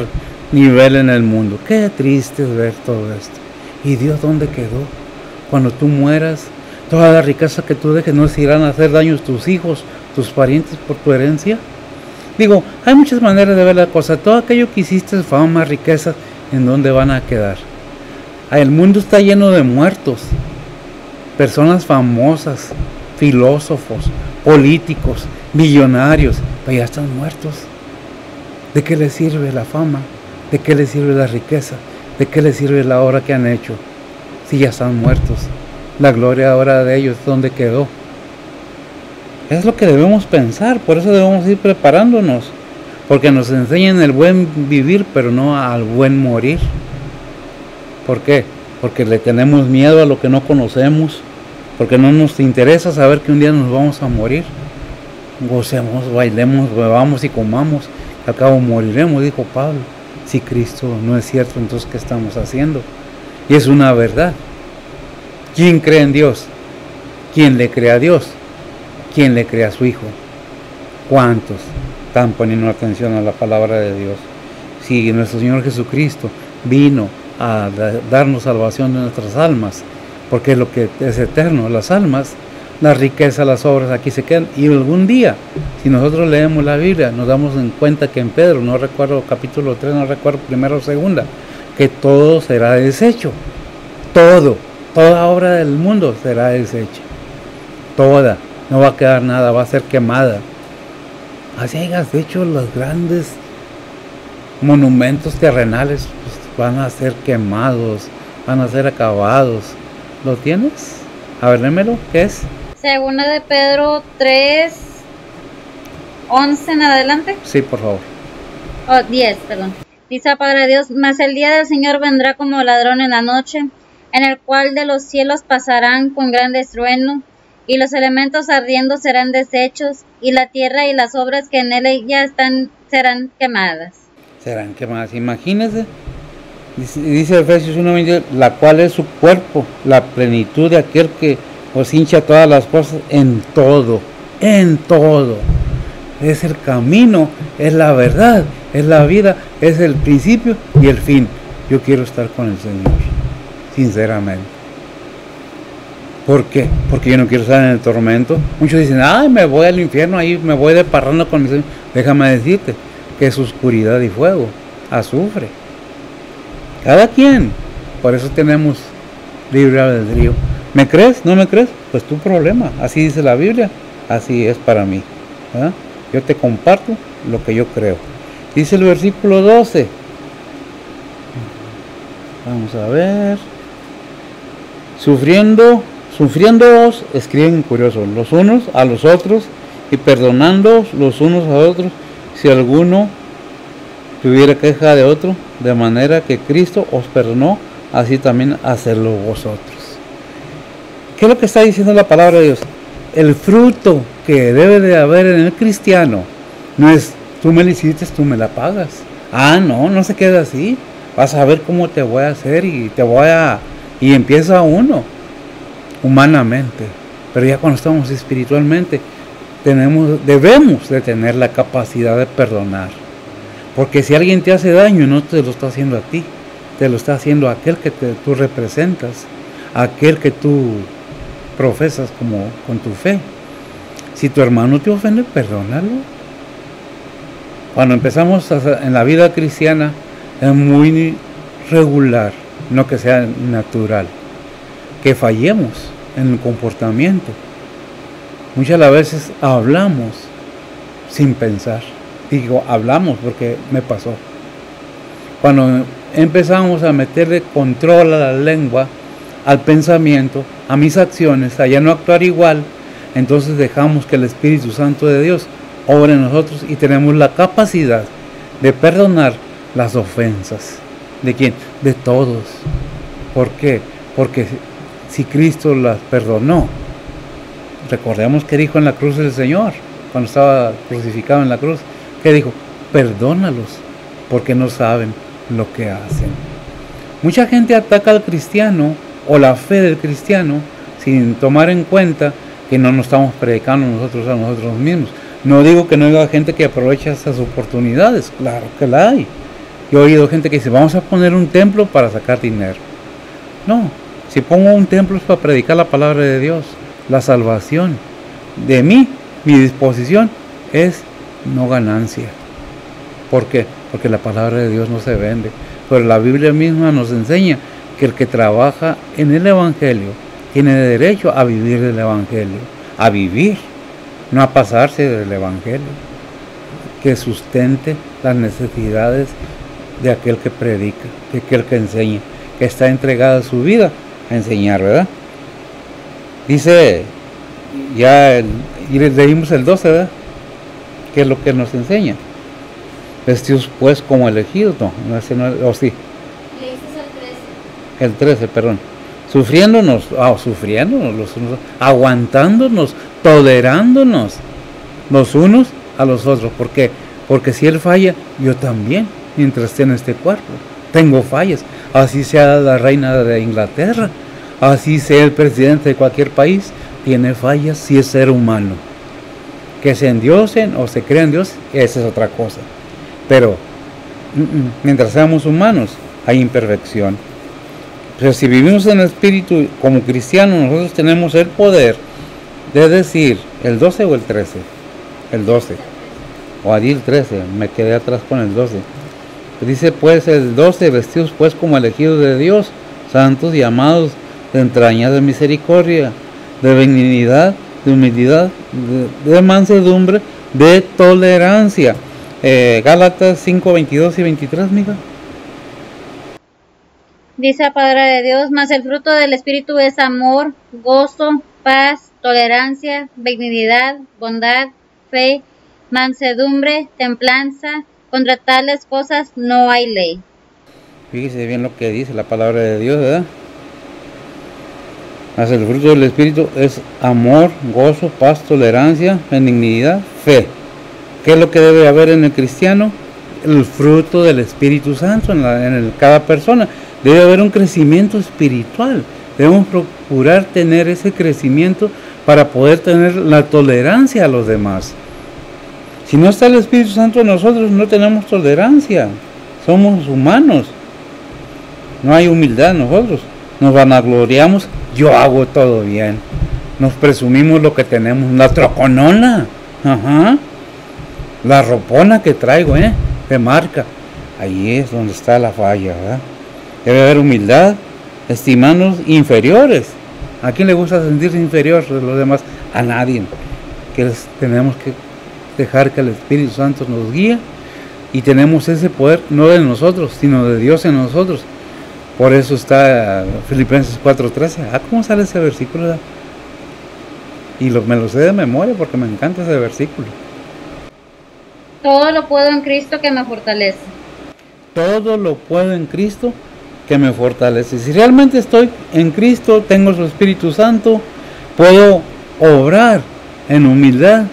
nivel en el mundo. Qué triste es ver todo esto. ¿Y Dios dónde quedó? Cuando tú mueras, toda la riqueza que tú dejes, ¿no se irán a hacer daños tus hijos, tus parientes por tu herencia? Digo, hay muchas maneras de ver la cosa. Todo aquello que hiciste, fama, riqueza, ¿en dónde van a quedar? El mundo está lleno de muertos, personas famosas, filósofos, políticos, millonarios, pero ya están muertos. ¿De qué les sirve la fama? ¿De qué les sirve la riqueza? ¿De qué les sirve la obra que han hecho? Si ya están muertos, la gloria ahora de ellos, ¿dónde quedó? Es lo que debemos pensar, por eso debemos ir preparándonos, porque nos enseñan el buen vivir, pero no al buen morir. ¿Por qué? Porque le tenemos miedo a lo que no conocemos, porque no nos interesa saber que un día nos vamos a morir. Gocemos, bailemos, bebamos y comamos, al cabo moriremos, dijo Pablo. Si Cristo no es cierto, entonces ¿qué estamos haciendo? Y es una verdad. ¿Quién cree en Dios? ¿Quién le cree a Dios? ¿Quién le cree a su Hijo? ¿Cuántos están poniendo atención a la palabra de Dios? Si nuestro Señor Jesucristo vino a darnos salvación de nuestras almas, porque es lo que es eterno, las almas, la riqueza, las obras aquí se quedan, y algún día, si nosotros leemos la Biblia, nos damos en cuenta que en Pedro, no recuerdo capítulo 3, no recuerdo primera o segunda, que todo será deshecho, toda obra del mundo será deshecha, toda, no va a quedar nada, va a ser quemada. Así hayas hecho los grandes monumentos terrenales, pues van a ser quemados, van a ser acabados. ¿Lo tienes? A ver, lémelo, ¿qué es? Segunda de Pedro 3, 11 en adelante. Sí, por favor. 10, perdón. Dice la palabra de Dios: mas el día del Señor vendrá como ladrón en la noche, en el cual de los cielos pasarán con gran estruendo, y los elementos ardiendo serán deshechos, y la tierra y las obras que en ella están serán quemadas. Serán quemadas. Imagínense, dice Efesios 1:20, la cual es su cuerpo, la plenitud de aquel que os hincha todas las cosas en todo. Es el camino, es la verdad, es la vida, es el principio y el fin. Yo quiero estar con el Señor, sinceramente. ¿Por qué? Porque yo no quiero estar en el tormento. Muchos dicen: ay, me voy al infierno, ahí me voy de parranda con mi Señor. Déjame decirte que es oscuridad y fuego, azufre. Cada quien. Por eso tenemos libre albedrío. ¿Me crees? ¿No me crees? Pues tu problema. Así dice la Biblia, así es para mí, ¿verdad? Yo te comparto lo que yo creo. Dice el versículo 12. Vamos a ver. Sufriéndoos, escriben curioso, los unos a los otros, y perdonándoos los unos a otros, si alguno tuviera queja de otro, de manera que Cristo os perdonó, así también hacedlo vosotros. ¿Qué es lo que está diciendo la palabra de Dios? El fruto que debe de haber en el cristiano no es: tú me la hiciste, tú me la pagas. No se queda así. Vas a ver cómo te voy a hacer y y empieza uno humanamente, pero ya cuando estamos espiritualmente debemos de tener la capacidad de perdonar. Porque si alguien te hace daño, no te lo está haciendo a ti, te lo está haciendo a aquel que tú representas, a aquel que tú profesas como con tu fe. Si tu hermano te ofende, perdónalo. Cuando empezamos en la vida cristiana es muy regular, no que sea natural, que fallemos en el comportamiento. Muchas veces hablamos sin pensar. Digo, hablamos porque me pasó. Cuando empezamos a meterle control a la lengua, al pensamiento, a mis acciones, a ya no actuar igual, entonces dejamos que el Espíritu Santo de Dios obre en nosotros y tenemos la capacidad de perdonar las ofensas. ¿De quién? De todos. ¿Por qué? Porque si Cristo las perdonó, recordemos que dijo en la cruz del Señor, cuando estaba crucificado en la cruz, que dijo, perdónalos, porque no saben lo que hacen. Mucha gente ataca al cristiano o la fe del cristiano sin tomar en cuenta que no nos estamos predicando nosotros a nosotros mismos. No digo que no haya gente que aprovecha esas oportunidades, claro que la hay. Yo he oído gente que dice, vamos a poner un templo para sacar dinero. No, si pongo un templo es para predicar la palabra de Dios, la salvación. De mí, mi disposición es no ganancia. ¿Por qué? Porque la palabra de Dios no se vende. Pero la Biblia misma nos enseña que el que trabaja en el Evangelio tiene derecho a vivir del Evangelio. A vivir, no a pasarse del Evangelio. Que sustente las necesidades de aquel que predica, de aquel que enseña, que está entregada su vida a enseñar, ¿verdad? Dice, y leímos el 12, ¿verdad? ¿Qué es lo que nos enseña? Vestidos pues como elegidos, ese no, o sí. Leíste el 13. El 13, perdón. Sufriéndonos, aguantándonos, tolerándonos los unos a los otros. ¿Por qué? Porque si él falla, yo también, mientras esté en este cuerpo, tengo fallas. Así sea la reina de Inglaterra, así sea el presidente de cualquier país, tiene fallas si es ser humano. Que se endiosen o se crean Dios, esa es otra cosa. Pero mientras seamos humanos, hay imperfección. Pero si vivimos en el espíritu como cristianos, nosotros tenemos el poder de decir, ¿el 12 o el 13? El 12. O allí el 13, me quedé atrás con el 12. Dice pues el 12, vestidos pues como elegidos de Dios, santos y amados, de entrañas de misericordia, de benignidad, de humildad, de mansedumbre, de tolerancia. Gálatas 5, 22 y 23, mija. Dice la palabra de Dios, mas el fruto del Espíritu es amor, gozo, paz, tolerancia, benignidad, bondad, fe, mansedumbre, templanza. Contra tales cosas no hay ley. Fíjese bien lo que dice la palabra de Dios, ¿verdad? Mas el fruto del Espíritu es amor, gozo, paz, tolerancia, benignidad, fe. ¿Qué es lo que debe haber en el cristiano? El fruto del Espíritu Santo en cada persona. Debe haber un crecimiento espiritual. Debemos procurar tener ese crecimiento para poder tener la tolerancia a los demás. Si no está el Espíritu Santo en nosotros, no tenemos tolerancia. Somos humanos. No hay humildad en nosotros. Nos vanagloriamos. Yo hago todo bien. Nos presumimos lo que tenemos. La troconona. Ajá. La ropona que traigo, de marca. Ahí es donde está la falla, ¿verdad? Debe haber humildad, estimarnos inferiores. ¿A quién le gusta sentirse inferior de los demás? A nadie. Que tenemos que dejar que el Espíritu Santo nos guíe y tenemos ese poder no de nosotros, sino de Dios en nosotros. Por eso está Filipenses 4:13. ¿Cómo sale ese versículo? ¿Verdad? Y me lo sé de memoria porque me encanta ese versículo. Todo lo puedo en Cristo que me fortalece. Todo lo puedo en Cristo que me fortalece. Si realmente estoy en Cristo, tengo su Espíritu Santo, puedo obrar en humildad,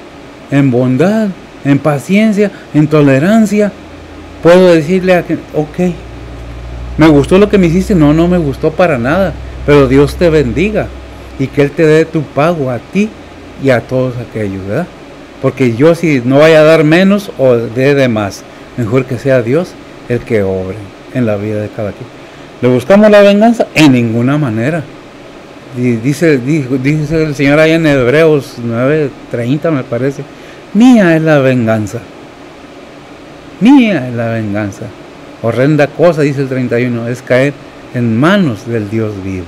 en bondad, en paciencia, en tolerancia. Puedo decirle a que, ok, me gustó lo que me hiciste, no me gustó para nada, pero Dios te bendiga y que Él te dé tu pago a ti y a todos aquellos, ¿verdad? Porque yo si no vaya a dar menos o dé de más, Mejor que sea Dios el que obre en la vida de cada quien. ¿Le buscamos la venganza? En ninguna manera. Dice el Señor ahí en Hebreos 9:30 me parece, mía es la venganza. Mía es la venganza. Horrenda cosa, dice el 31, es caer en manos del Dios vivo.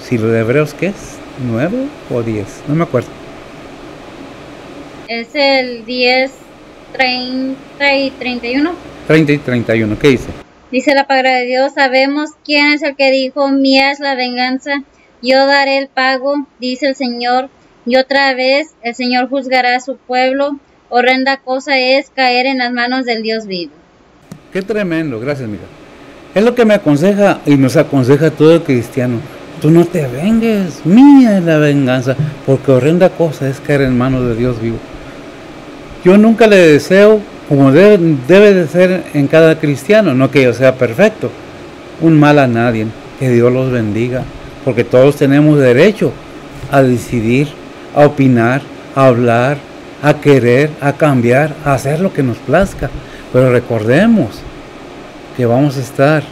Si lo de Hebreos, ¿qué es? ¿9 o 10? No me acuerdo. Es el 10, 30 y 31. 30 y 31, ¿qué dice? Dice la palabra de Dios, sabemos quién es el que dijo, mía es la venganza, yo daré el pago, dice el Señor, y otra vez el Señor juzgará a su pueblo. Horrenda cosa es caer en las manos del Dios vivo. Qué tremendo, gracias, mira. Es lo que me aconseja y nos aconseja todo cristiano. Tú no te vengues, mía es la venganza, porque horrenda cosa es caer en manos de Dios vivo. Yo nunca le deseo, como debe de ser en cada cristiano, no que yo sea perfecto, un mal a nadie, que Dios los bendiga, porque todos tenemos derecho a decidir, a opinar, a hablar, a querer, a cambiar, a hacer lo que nos plazca. Pero recordemos que vamos a estar,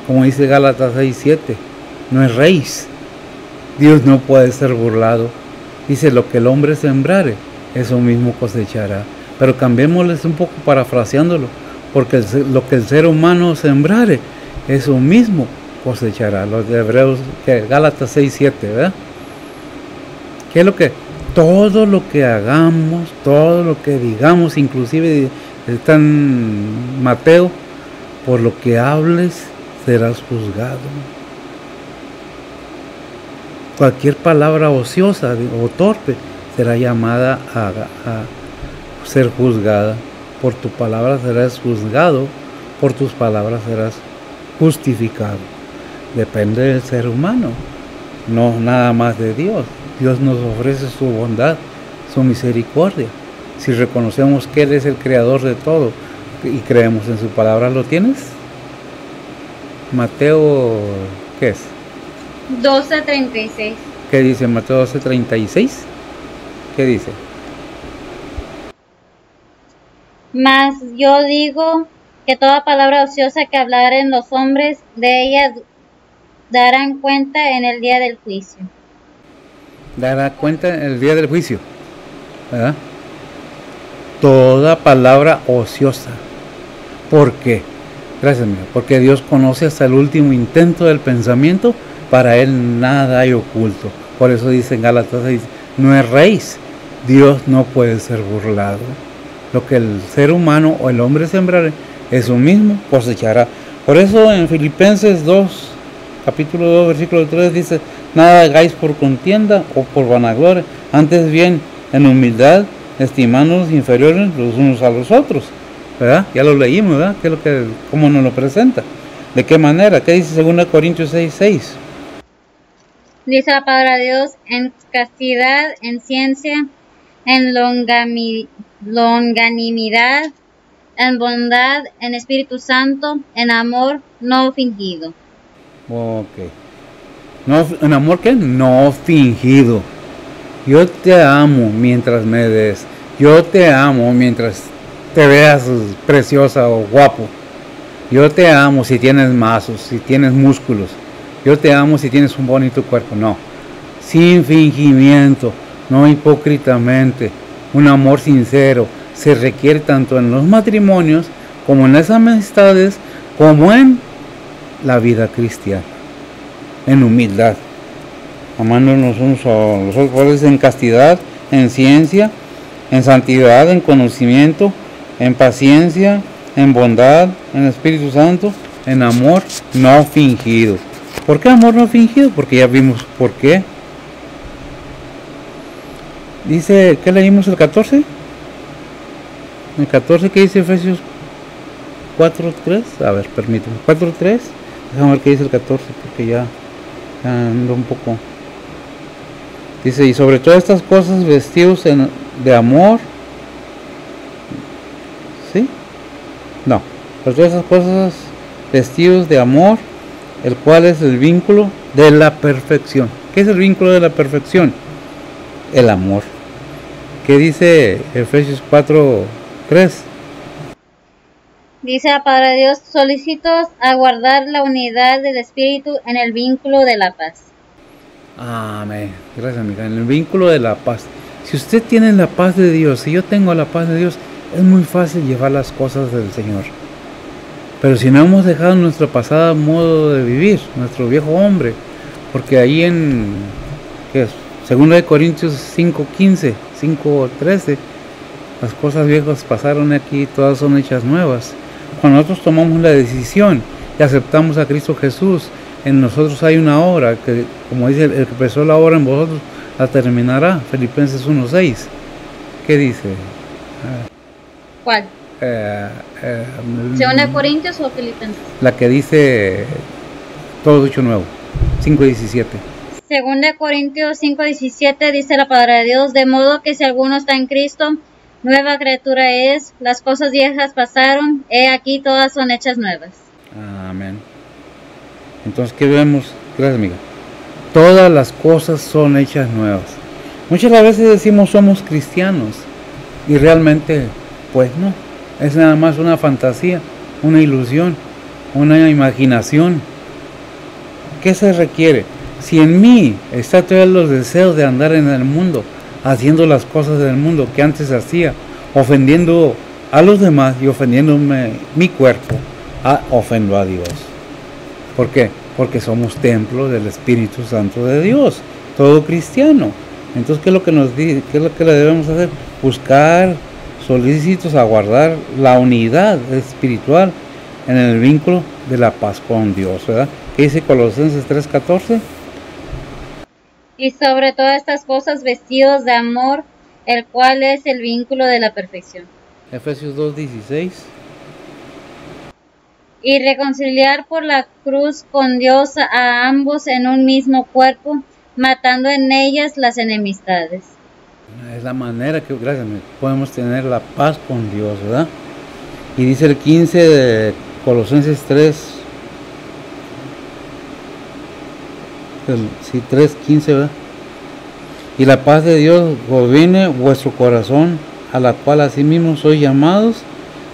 como dice Gálatas 6:7, no es raíz. Dios no puede ser burlado. Dice, lo que el hombre sembrare, eso mismo cosechará. Pero cambiémosles un poco parafraseándolo, porque lo que el ser humano sembrare, eso mismo cosechará. Los de Hebreos, Gálatas 6:7, ¿verdad? ¿Qué es lo que? Todo lo que hagamos, todo lo que digamos, inclusive está en Mateo, por lo que hables serás juzgado. Cualquier palabra ociosa o torpe será llamada a ser juzgada. Por tu palabra serás juzgado, por tus palabras serás justificado. Depende del ser humano, no nada más de Dios. Dios nos ofrece su bondad, su misericordia. Si reconocemos que Él es el creador de todo y creemos en su palabra, ¿lo tienes? Mateo, ¿qué es? 12:36. ¿Qué dice Mateo 12:36? ¿Qué dice? Mas yo digo que toda palabra ociosa que hablaren los hombres, de ella darán cuenta en el día del juicio. Dará cuenta en el día del juicio, ¿verdad? Toda palabra ociosa. ¿Por qué? Gracias, mira, porque Dios conoce hasta el último intento del pensamiento, para Él nada hay oculto. Por eso dice en Gálatas 6, no es raíz, Dios no puede ser burlado. Lo que el ser humano o el hombre sembrare, eso mismo cosechará. Por eso en Filipenses 2, capítulo 2, versículo 3 dice, nada hagáis por contienda o por vanagloria, antes bien en humildad, estimándonos inferiores los unos a los otros, ¿verdad? Ya lo leímos, ¿verdad? ¿Qué es lo que, cómo nos lo presenta? ¿De qué manera? ¿Qué dice 2 Corintios 6:6? Dice la palabra de Dios, en castidad, en ciencia, en longanimidad, en bondad, en Espíritu Santo, en amor no fingido. Ok. No, ¿en amor qué? No fingido. Yo te amo mientras me des. Yo te amo mientras te veas preciosa o guapo. Yo te amo si tienes mazos, si tienes músculos. Yo te amo si tienes un bonito cuerpo. No. Sin fingimiento, no hipócritamente. Un amor sincero se requiere tanto en los matrimonios como en las amistades, como en la vida cristiana. En humildad, amándonos unos a los otros, en castidad, en ciencia, en santidad, en conocimiento, en paciencia, en bondad, en Espíritu Santo, en amor no fingido. ¿Por qué amor no fingido? Porque ya vimos por qué. Dice, ¿qué leímos el 14? El 14, ¿qué dice Efesios 4:3? A ver, permíteme. 4:3. Déjame ver qué dice el 14, porque ya ando un poco. Dice, y sobre todas estas cosas vestidos de amor. ¿Sí? No. Sobre todas esas cosas vestidos de amor, el cual es el vínculo de la perfección. ¿Qué es el vínculo de la perfección? El amor. ¿Qué dice Efesios 4:3? Dice la palabra de Dios, solícitos a guardar la unidad del Espíritu en el vínculo de la paz. Amén. Gracias, amiga. En el vínculo de la paz. Si usted tiene la paz de Dios, si yo tengo la paz de Dios, es muy fácil llevar las cosas del Señor. Pero si no hemos dejado nuestro pasado modo de vivir, nuestro viejo hombre, porque ahí en 2 Corintios 5:15, 5:13, las cosas viejas pasaron aquí, todas son hechas nuevas. Cuando nosotros tomamos la decisión y aceptamos a Cristo Jesús, en nosotros hay una obra que, como dice, el que empezó la obra en vosotros la terminará. Filipenses 1:6. ¿Qué dice? ¿Cuál? ¿Segunda Corintios o Filipenses? La que dice todo hecho nuevo, 5:17. Segunda Corintios 5:17 dice la palabra de Dios, de modo que si alguno está en Cristo, nueva criatura es, las cosas viejas pasaron, he aquí todas son hechas nuevas. Amén. Entonces, ¿qué vemos? Gracias, amiga. Todas las cosas son hechas nuevas. Muchas veces decimos somos cristianos y realmente, pues no. Es nada más una fantasía, una ilusión, una imaginación. ¿Qué se requiere? Si en mí está todos los deseos de andar en el mundo, haciendo las cosas del mundo que antes hacía, ofendiendo a los demás y ofendiéndome mi cuerpo, ofendo a Dios. ¿Por qué? Porque somos templo del Espíritu Santo de Dios, todo cristiano. Entonces, ¿qué es lo que nos dice? ¿Qué es lo que le debemos hacer? Buscar, solícitos a guardar la unidad espiritual en el vínculo de la paz con Dios, ¿verdad? ¿Qué dice Colosenses 3:14? Y sobre todas estas cosas vestidos de amor, el cual es el vínculo de la perfección. Efesios 2:16. Y reconciliar por la cruz con Dios a ambos en un mismo cuerpo, matando en ellas las enemistades. Es la manera que, gracias, podemos tener la paz con Dios, ¿verdad? Y dice el 15 de Colosenses 3, 3:15, ¿verdad? Y la paz de Dios gobierne vuestro corazón, a la cual asimismo sois llamados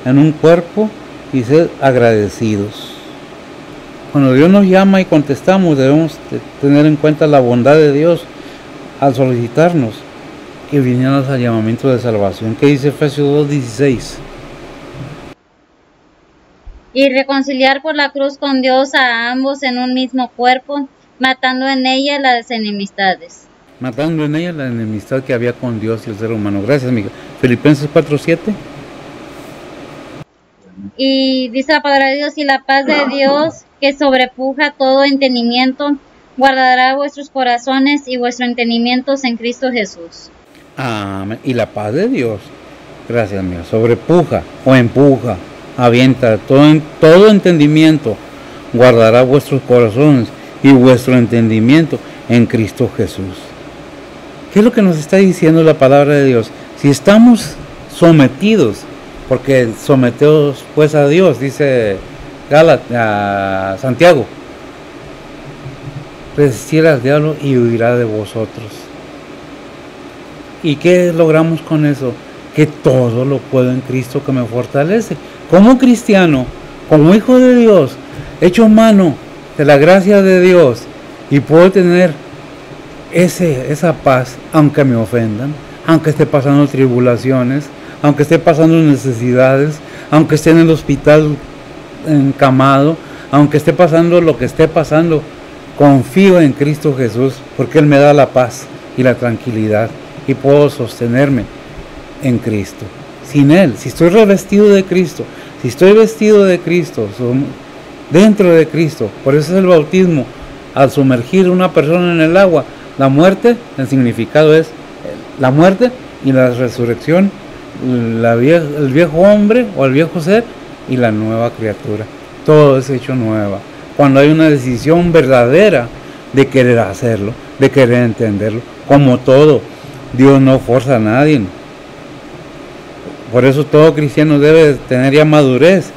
en un cuerpo, y sed agradecidos. Cuando Dios nos llama y contestamos, debemos tener en cuenta la bondad de Dios al solicitarnos que vinieras al llamamiento de salvación. ¿Qué dice Efesios 2:16? Y reconciliar por la cruz con Dios a ambos en un mismo cuerpo, matando en ella las enemistades. Matando en ella la enemistad que había con Dios y el ser humano. Gracias, amiga. Filipenses 4:7. Y dice la palabra de Dios, y la paz de Dios, que sobrepuja todo entendimiento, guardará vuestros corazones y vuestros entendimientos en Cristo Jesús. Amén. Y la paz de Dios, gracias, amiga, sobrepuja o empuja, avienta todo entendimiento, guardará vuestros corazones y vuestro entendimiento en Cristo Jesús. ¿Qué es lo que nos está diciendo la palabra de Dios? Si estamos sometidos, porque someteos pues a Dios, dice Santiago, resistir al diablo y huirá de vosotros. ¿Y qué logramos con eso? Que todo lo puedo en Cristo que me fortalece. Como cristiano, como hijo de Dios, hecho mano de la gracia de Dios, y puedo tener esa paz, aunque me ofendan, aunque esté pasando tribulaciones, aunque esté pasando necesidades, aunque esté en el hospital encamado, aunque esté pasando lo que esté pasando, confío en Cristo Jesús, porque Él me da la paz y la tranquilidad, y puedo sostenerme en Cristo. Sin Él, si estoy revestido de Cristo, si estoy vestido de Cristo, dentro de Cristo, por eso es el bautismo. Al sumergir una persona en el agua, la muerte, el significado es la muerte y la resurrección, el viejo hombre o el viejo ser y la nueva criatura. Todo es hecho nueva. Cuando hay una decisión verdadera de querer hacerlo, de querer entenderlo, como todo, Dios no forza a nadie. Por eso todo cristiano debe tener ya madurez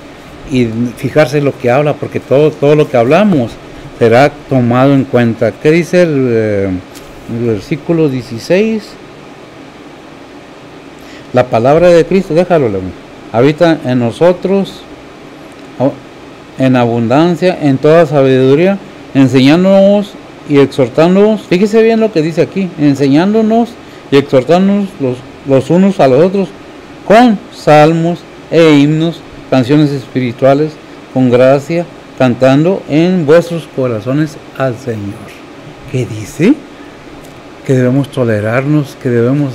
y fijarse en lo que habla, porque todo lo que hablamos será tomado en cuenta. ¿Qué dice el versículo 16? La palabra de Cristo, déjalo, habita en nosotros en abundancia, en toda sabiduría, enseñándonos y exhortándonos. Fíjese bien lo que dice aquí, enseñándonos y exhortándonos los unos a los otros con salmos e himnos, canciones espirituales, con gracia, cantando en vuestros corazones al Señor. ¿Qué dice? Que debemos tolerarnos, que debemos...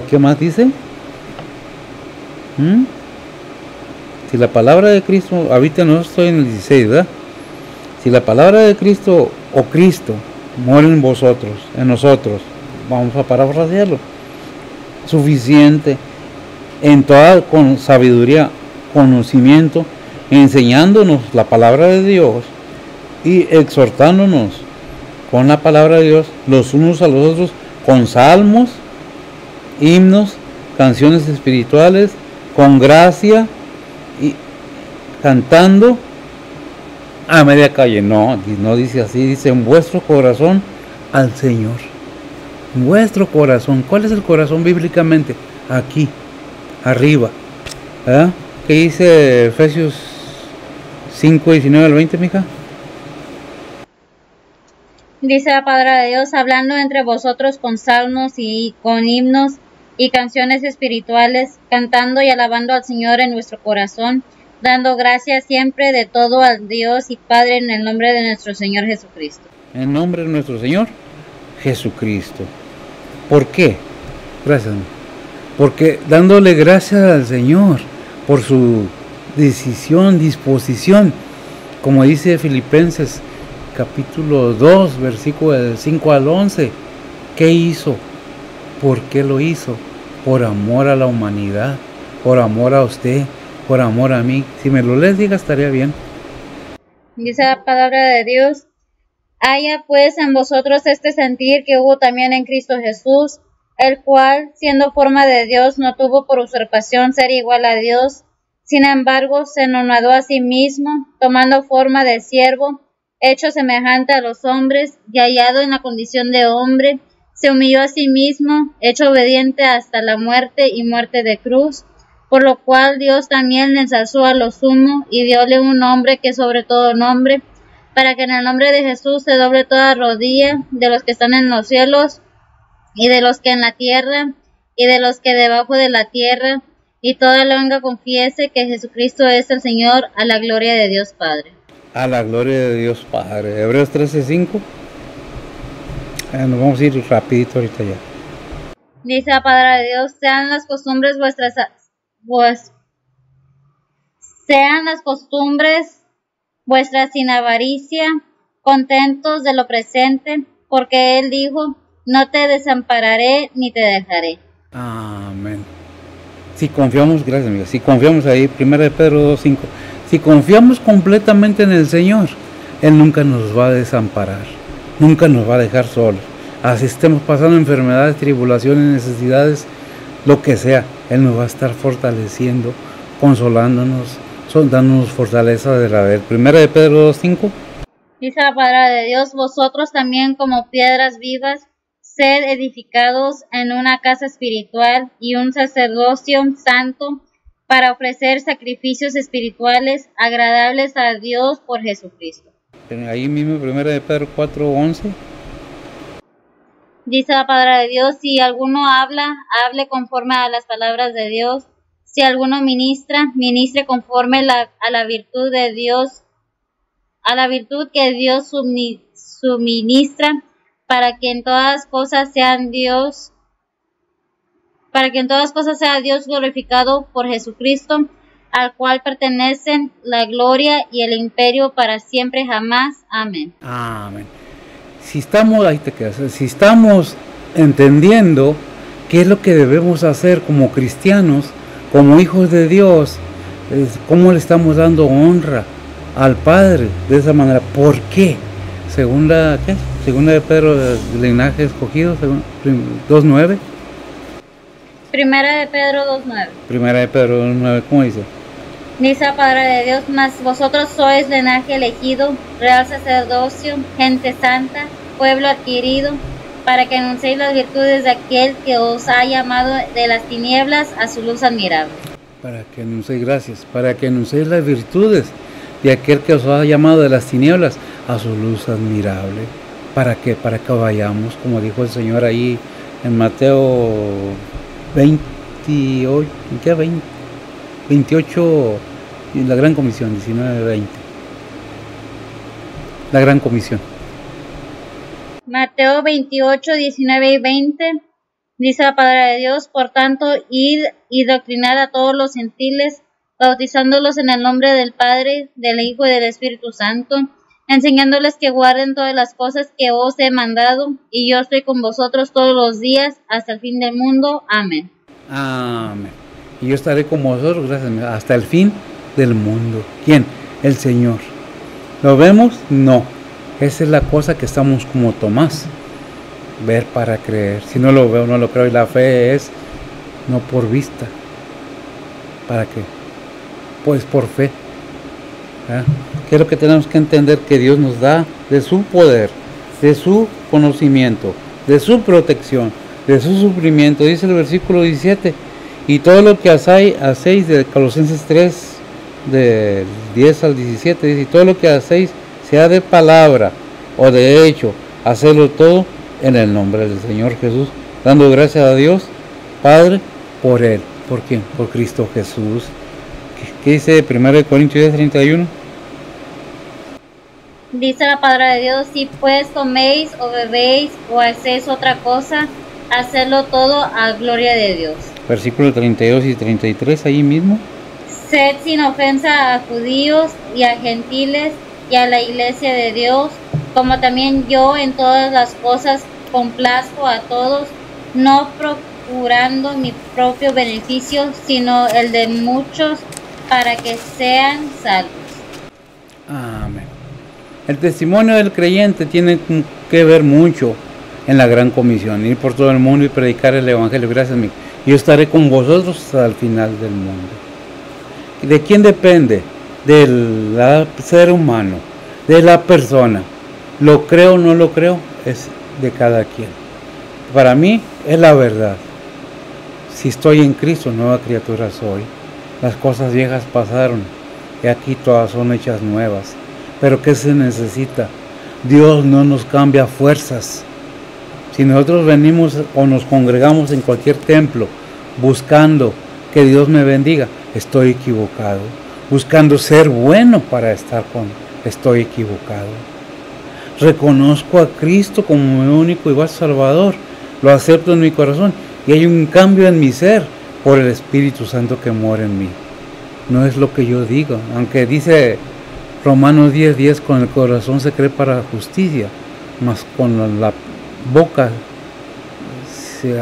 ¿Qué más dice? Si la palabra de Cristo, ahorita no estoy en el 16, ¿verdad? Si la palabra de Cristo o Cristo muere en vosotros, en nosotros, vamos a parafrasearlo, suficiente, en toda con sabiduría, conocimiento, enseñándonos la palabra de Dios y exhortándonos con la palabra de Dios los unos a los otros con salmos, himnos, canciones espirituales, con gracia y cantando a media calle. No dice así, dice en vuestro corazón al Señor. En vuestro corazón. ¿Cuál es el corazón bíblicamente? Aquí, arriba. ¿Verdad? ¿Qué dice Efesios 5, 19 al 20, mija? Dice la palabra de Dios, hablando entre vosotros con salmos y con himnos y canciones espirituales, cantando y alabando al Señor en nuestro corazón, dando gracias siempre de todo al Dios y Padre en el nombre de nuestro Señor Jesucristo. En nombre de nuestro Señor Jesucristo. ¿Por qué? Gracias. Porque dándole gracias al Señor por su decisión, disposición, como dice Filipenses capítulo 2, versículo del 5 al 11. ¿Qué hizo? ¿Por qué lo hizo? Por amor a la humanidad, por amor a usted, por amor a mí. Si me lo lees, diga, estaría bien. Dice la palabra de Dios, haya pues en vosotros este sentir que hubo también en Cristo Jesús, el cual, siendo forma de Dios, no tuvo por usurpación ser igual a Dios, sin embargo, se anonadó a sí mismo, tomando forma de siervo, hecho semejante a los hombres, y hallado en la condición de hombre, se humilló a sí mismo, hecho obediente hasta la muerte y muerte de cruz, por lo cual Dios también le ensalzó a lo sumo y dióle un nombre que sobre todo nombre, para que en el nombre de Jesús se doble toda rodilla de los que están en los cielos y de los que en la tierra y de los que debajo de la tierra, y toda lengua confiese que Jesucristo es el Señor, a la gloria de Dios Padre. A la gloria de Dios Padre. Hebreos 13:5. Nos vamos a ir rapidito ahorita ya. Dice la palabra de Dios, sean las costumbres vuestras sin avaricia, contentos de lo presente, porque Él dijo, no te desampararé ni te dejaré. Amén. Si confiamos, gracias amiga, si confiamos ahí, 1 Pedro 2:5, si confiamos completamente en el Señor, Él nunca nos va a desamparar, nunca nos va a dejar solos. Así estemos pasando enfermedades, tribulaciones, necesidades, lo que sea, Él nos va a estar fortaleciendo, consolándonos, dándonos fortaleza de la verdad. 1 Pedro 2:5. Dice la palabra de Dios, vosotros también como piedras vivas, sed edificados en una casa espiritual y un sacerdocio santo para ofrecer sacrificios espirituales agradables a Dios por Jesucristo. Ahí mismo 1 Pedro 4:11. Dice la palabra de Dios, si alguno habla, hable conforme a las palabras de Dios. Si alguno ministra, ministre conforme a la virtud de Dios, a la virtud que Dios suministra, para que en todas cosas sea Dios glorificado por Jesucristo, al cual pertenecen la gloria y el imperio para siempre jamás. Amén. Amén. Si estamos, ahí te quedas, si estamos entendiendo qué es lo que debemos hacer como cristianos, como hijos de Dios, cómo le estamos dando honra al Padre de esa manera. ¿Por qué? Segunda de Pedro, linaje escogido, 2:9. Primera de Pedro 2:9. Primera de Pedro 2:9, ¿cómo dice? Dice la palabra de Dios, mas vosotros sois linaje elegido, real sacerdocio, gente santa, pueblo adquirido, para que anunciéis las virtudes de aquel que os ha llamado de las tinieblas a su luz admirable. Para que anunciéis, gracias, para que anunciéis las virtudes de aquel que os ha llamado de las tinieblas a su luz admirable. ¿Para qué? Para que vayamos, como dijo el Señor ahí en Mateo 28, ¿qué? 28, en la Gran Comisión, 19-20. La Gran Comisión. Mateo 28, 19 y 20. Dice la palabra de Dios: por tanto, id y doctrinad a todos los gentiles, bautizándolos en el nombre del Padre, del Hijo y del Espíritu Santo, enseñándoles que guarden todas las cosas que os he mandado, y yo estoy con vosotros todos los días hasta el fin del mundo. Amén. Amén. Y yo estaré con vosotros, gracias, hasta el fin del mundo. ¿Quién? El Señor. ¿Lo vemos? No. Esa es la cosa que estamos como Tomás. Ver para creer. Si no lo veo, no lo creo. Y la fe es no por vista. ¿Para qué? Pues por fe. ¿Ah? ¿Qué es lo que tenemos que entender? Que Dios nos da de su poder, de su conocimiento, de su protección, de su sufrimiento. Dice el versículo 17: y todo lo que hacéis, de Colosenses 3, del 10 al 17, dice: y todo lo que hacéis, sea de palabra o de hecho, hacedlo todo en el nombre del Señor Jesús, dando gracias a Dios Padre por Él. ¿Por quién? Por Cristo Jesús. ¿Qué dice 1 Corintios 10, 31? Dice la palabra de Dios: si pues coméis o bebéis o hacéis otra cosa, hacedlo todo a gloria de Dios. Versículo 32 y 33, ahí mismo. Sed sin ofensa a judíos y a gentiles y a la iglesia de Dios, como también yo en todas las cosas complazco a todos, no procurando mi propio beneficio, sino el de muchos, para que sean salvos. Amén. El testimonio del creyente tiene que ver mucho en la Gran Comisión: ir por todo el mundo y predicar el Evangelio. Gracias a mí. Yo estaré con vosotros hasta el final del mundo. ¿De quién depende? Del ser humano, de la persona. ¿Lo creo o no lo creo? Es de cada quien. Para mí es la verdad. Si estoy en Cristo, nueva criatura soy. Las cosas viejas pasaron y aquí todas son hechas nuevas. Pero ¿qué se necesita? Dios no nos cambia fuerzas. Si nosotros venimos o nos congregamos en cualquier templo buscando que Dios me bendiga, estoy equivocado. Buscando ser bueno para estar con, estoy equivocado. Reconozco a Cristo como mi único y básico Salvador. Lo acepto en mi corazón y hay un cambio en mi ser por el Espíritu Santo que mora en mí. No es lo que yo digo, aunque dice Romanos 10:10, con el corazón se cree para justicia, mas con la boca,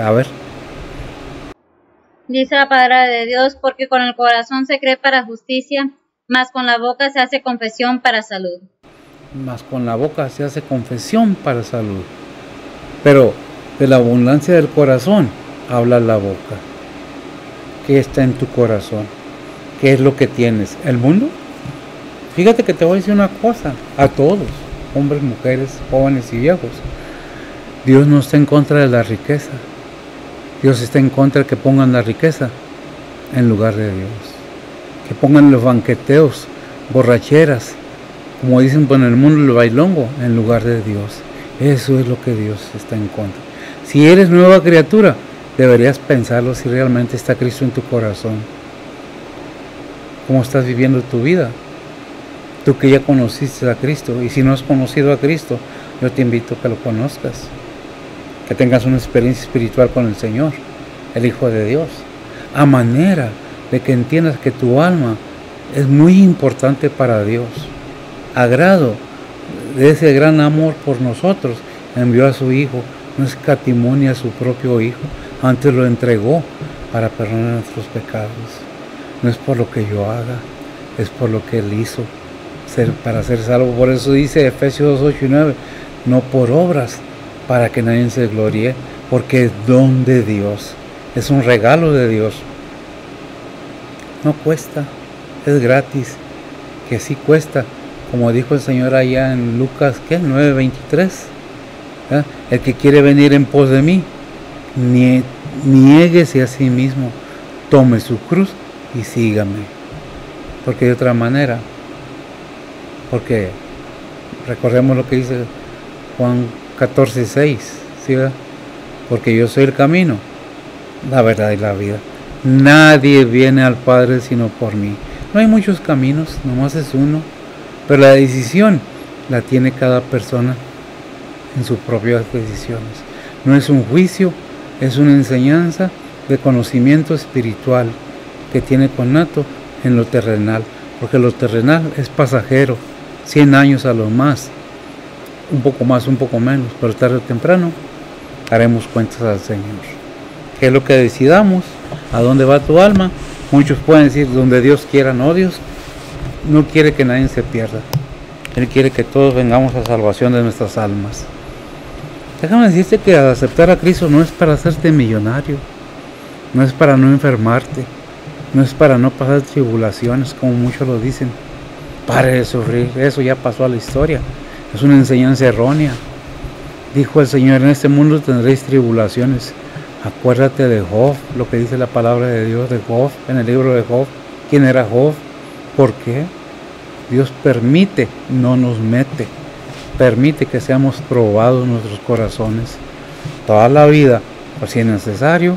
a ver. Dice la palabra de Dios: porque con el corazón se cree para justicia, mas con la boca se hace confesión para salud. Mas con la boca se hace confesión para salud. Pero de la abundancia del corazón habla la boca. ¿Qué está en tu corazón? ¿Qué es lo que tienes? ¿El mundo? Fíjate que te voy a decir una cosa, a todos, hombres, mujeres, jóvenes y viejos. Dios no está en contra de la riqueza. Dios está en contra de que pongan la riqueza en lugar de Dios. Que pongan los banqueteos, borracheras, como dicen en el mundo, el bailongo, en lugar de Dios. Eso es lo que Dios está en contra. Si eres nueva criatura, deberías pensarlo si realmente está Cristo en tu corazón. ¿Cómo estás viviendo tu vida? Tú que ya conociste a Cristo, y si no has conocido a Cristo, yo te invito a que lo conozcas, que tengas una experiencia espiritual con el Señor, el Hijo de Dios, a manera de que entiendas que tu alma es muy importante para Dios. A grado de ese gran amor por nosotros, envió a su Hijo, no escatimó ni a su propio Hijo, antes lo entregó para perdonar nuestros pecados. No es por lo que yo haga, es por lo que Él hizo para ser salvo. Por eso dice Efesios 2:8 y 9, no por obras, para que nadie se gloríe, porque es don de Dios, es un regalo de Dios. No cuesta, es gratis, que sí cuesta, como dijo el Señor allá en Lucas 9:23, ¿eh? El que quiere venir en pos de mí, niéguese a sí mismo, tome su cruz y sígame, porque de otra manera porque recordemos lo que dice Juan 14:6, ¿sí, verdad? Porque yo soy el camino, la verdad y la vida. Nadie viene al Padre sino por mí. No hay muchos caminos, nomás es uno, pero la decisión la tiene cada persona en sus propias decisiones. No es un juicio, es una enseñanza de conocimiento espiritual que tiene connato en lo terrenal, porque lo terrenal es pasajero, 100 años a lo más, un poco más, un poco menos, pero tarde o temprano haremos cuentas al Señor. ¿Qué es lo que decidamos? ¿A dónde va tu alma? Muchos pueden decir, donde Dios quiera. No, Dios no quiere que nadie se pierda. Él quiere que todos vengamos a salvación de nuestras almas. Déjame decirte que al aceptar a Cristo no es para hacerte millonario, no es para no enfermarte, no es para no pasar tribulaciones como muchos lo dicen. Pare de sufrir, eso ya pasó a la historia, es una enseñanza errónea. Dijo el Señor, en este mundo tendréis tribulaciones. Acuérdate de Job, lo que dice la palabra de Dios de Job, en el libro de Job. ¿Quién era Job? ¿Por qué? Dios permite, no nos mete. Permite que seamos probados nuestros corazones. Toda la vida, por si es necesario,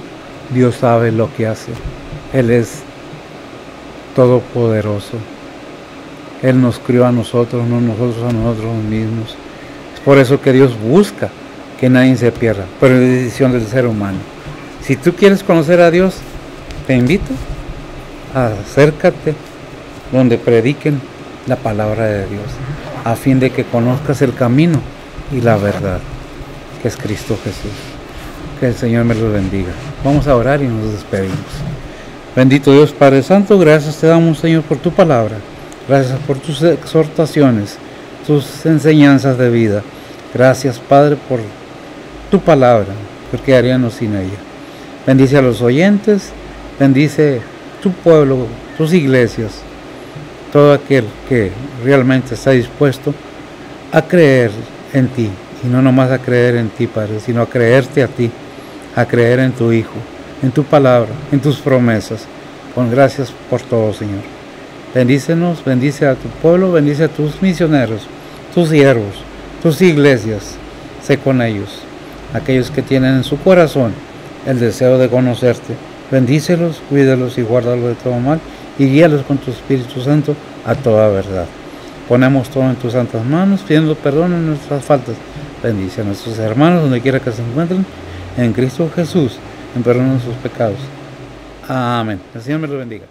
Dios sabe lo que hace. Él es todopoderoso. Él nos crió a nosotros, no nosotros a nosotros mismos. Es por eso que Dios busca que nadie se pierda, pero es decisión del ser humano. Si tú quieres conocer a Dios, te invito, acércate donde prediquen la palabra de Dios, a fin de que conozcas el camino y la verdad, que es Cristo Jesús. Que el Señor me lo bendiga. Vamos a orar y nos despedimos. Bendito Dios Padre Santo, gracias te damos, Señor, por tu palabra. Gracias por tus exhortaciones, tus enseñanzas de vida. Gracias, Padre, por tu palabra, porque haríamos sin ella. Bendice a los oyentes, bendice tu pueblo, tus iglesias, todo aquel que realmente está dispuesto a creer en ti, y no nomás a creer en ti, Padre, sino a creerte a ti, a creer en tu Hijo, en tu palabra, en tus promesas. Con gracias por todo, Señor. Bendícenos, bendice a tu pueblo, bendice a tus misioneros, tus siervos, tus iglesias. Sé con ellos, aquellos que tienen en su corazón el deseo de conocerte. Bendícelos, cuídalos y guárdalos de todo mal, y guíalos con tu Espíritu Santo a toda verdad. Ponemos todo en tus santas manos, pidiendo perdón en nuestras faltas. Bendice a nuestros hermanos donde quiera que se encuentren, en Cristo Jesús, en perdón de sus pecados. Amén. El Señor me lo bendiga.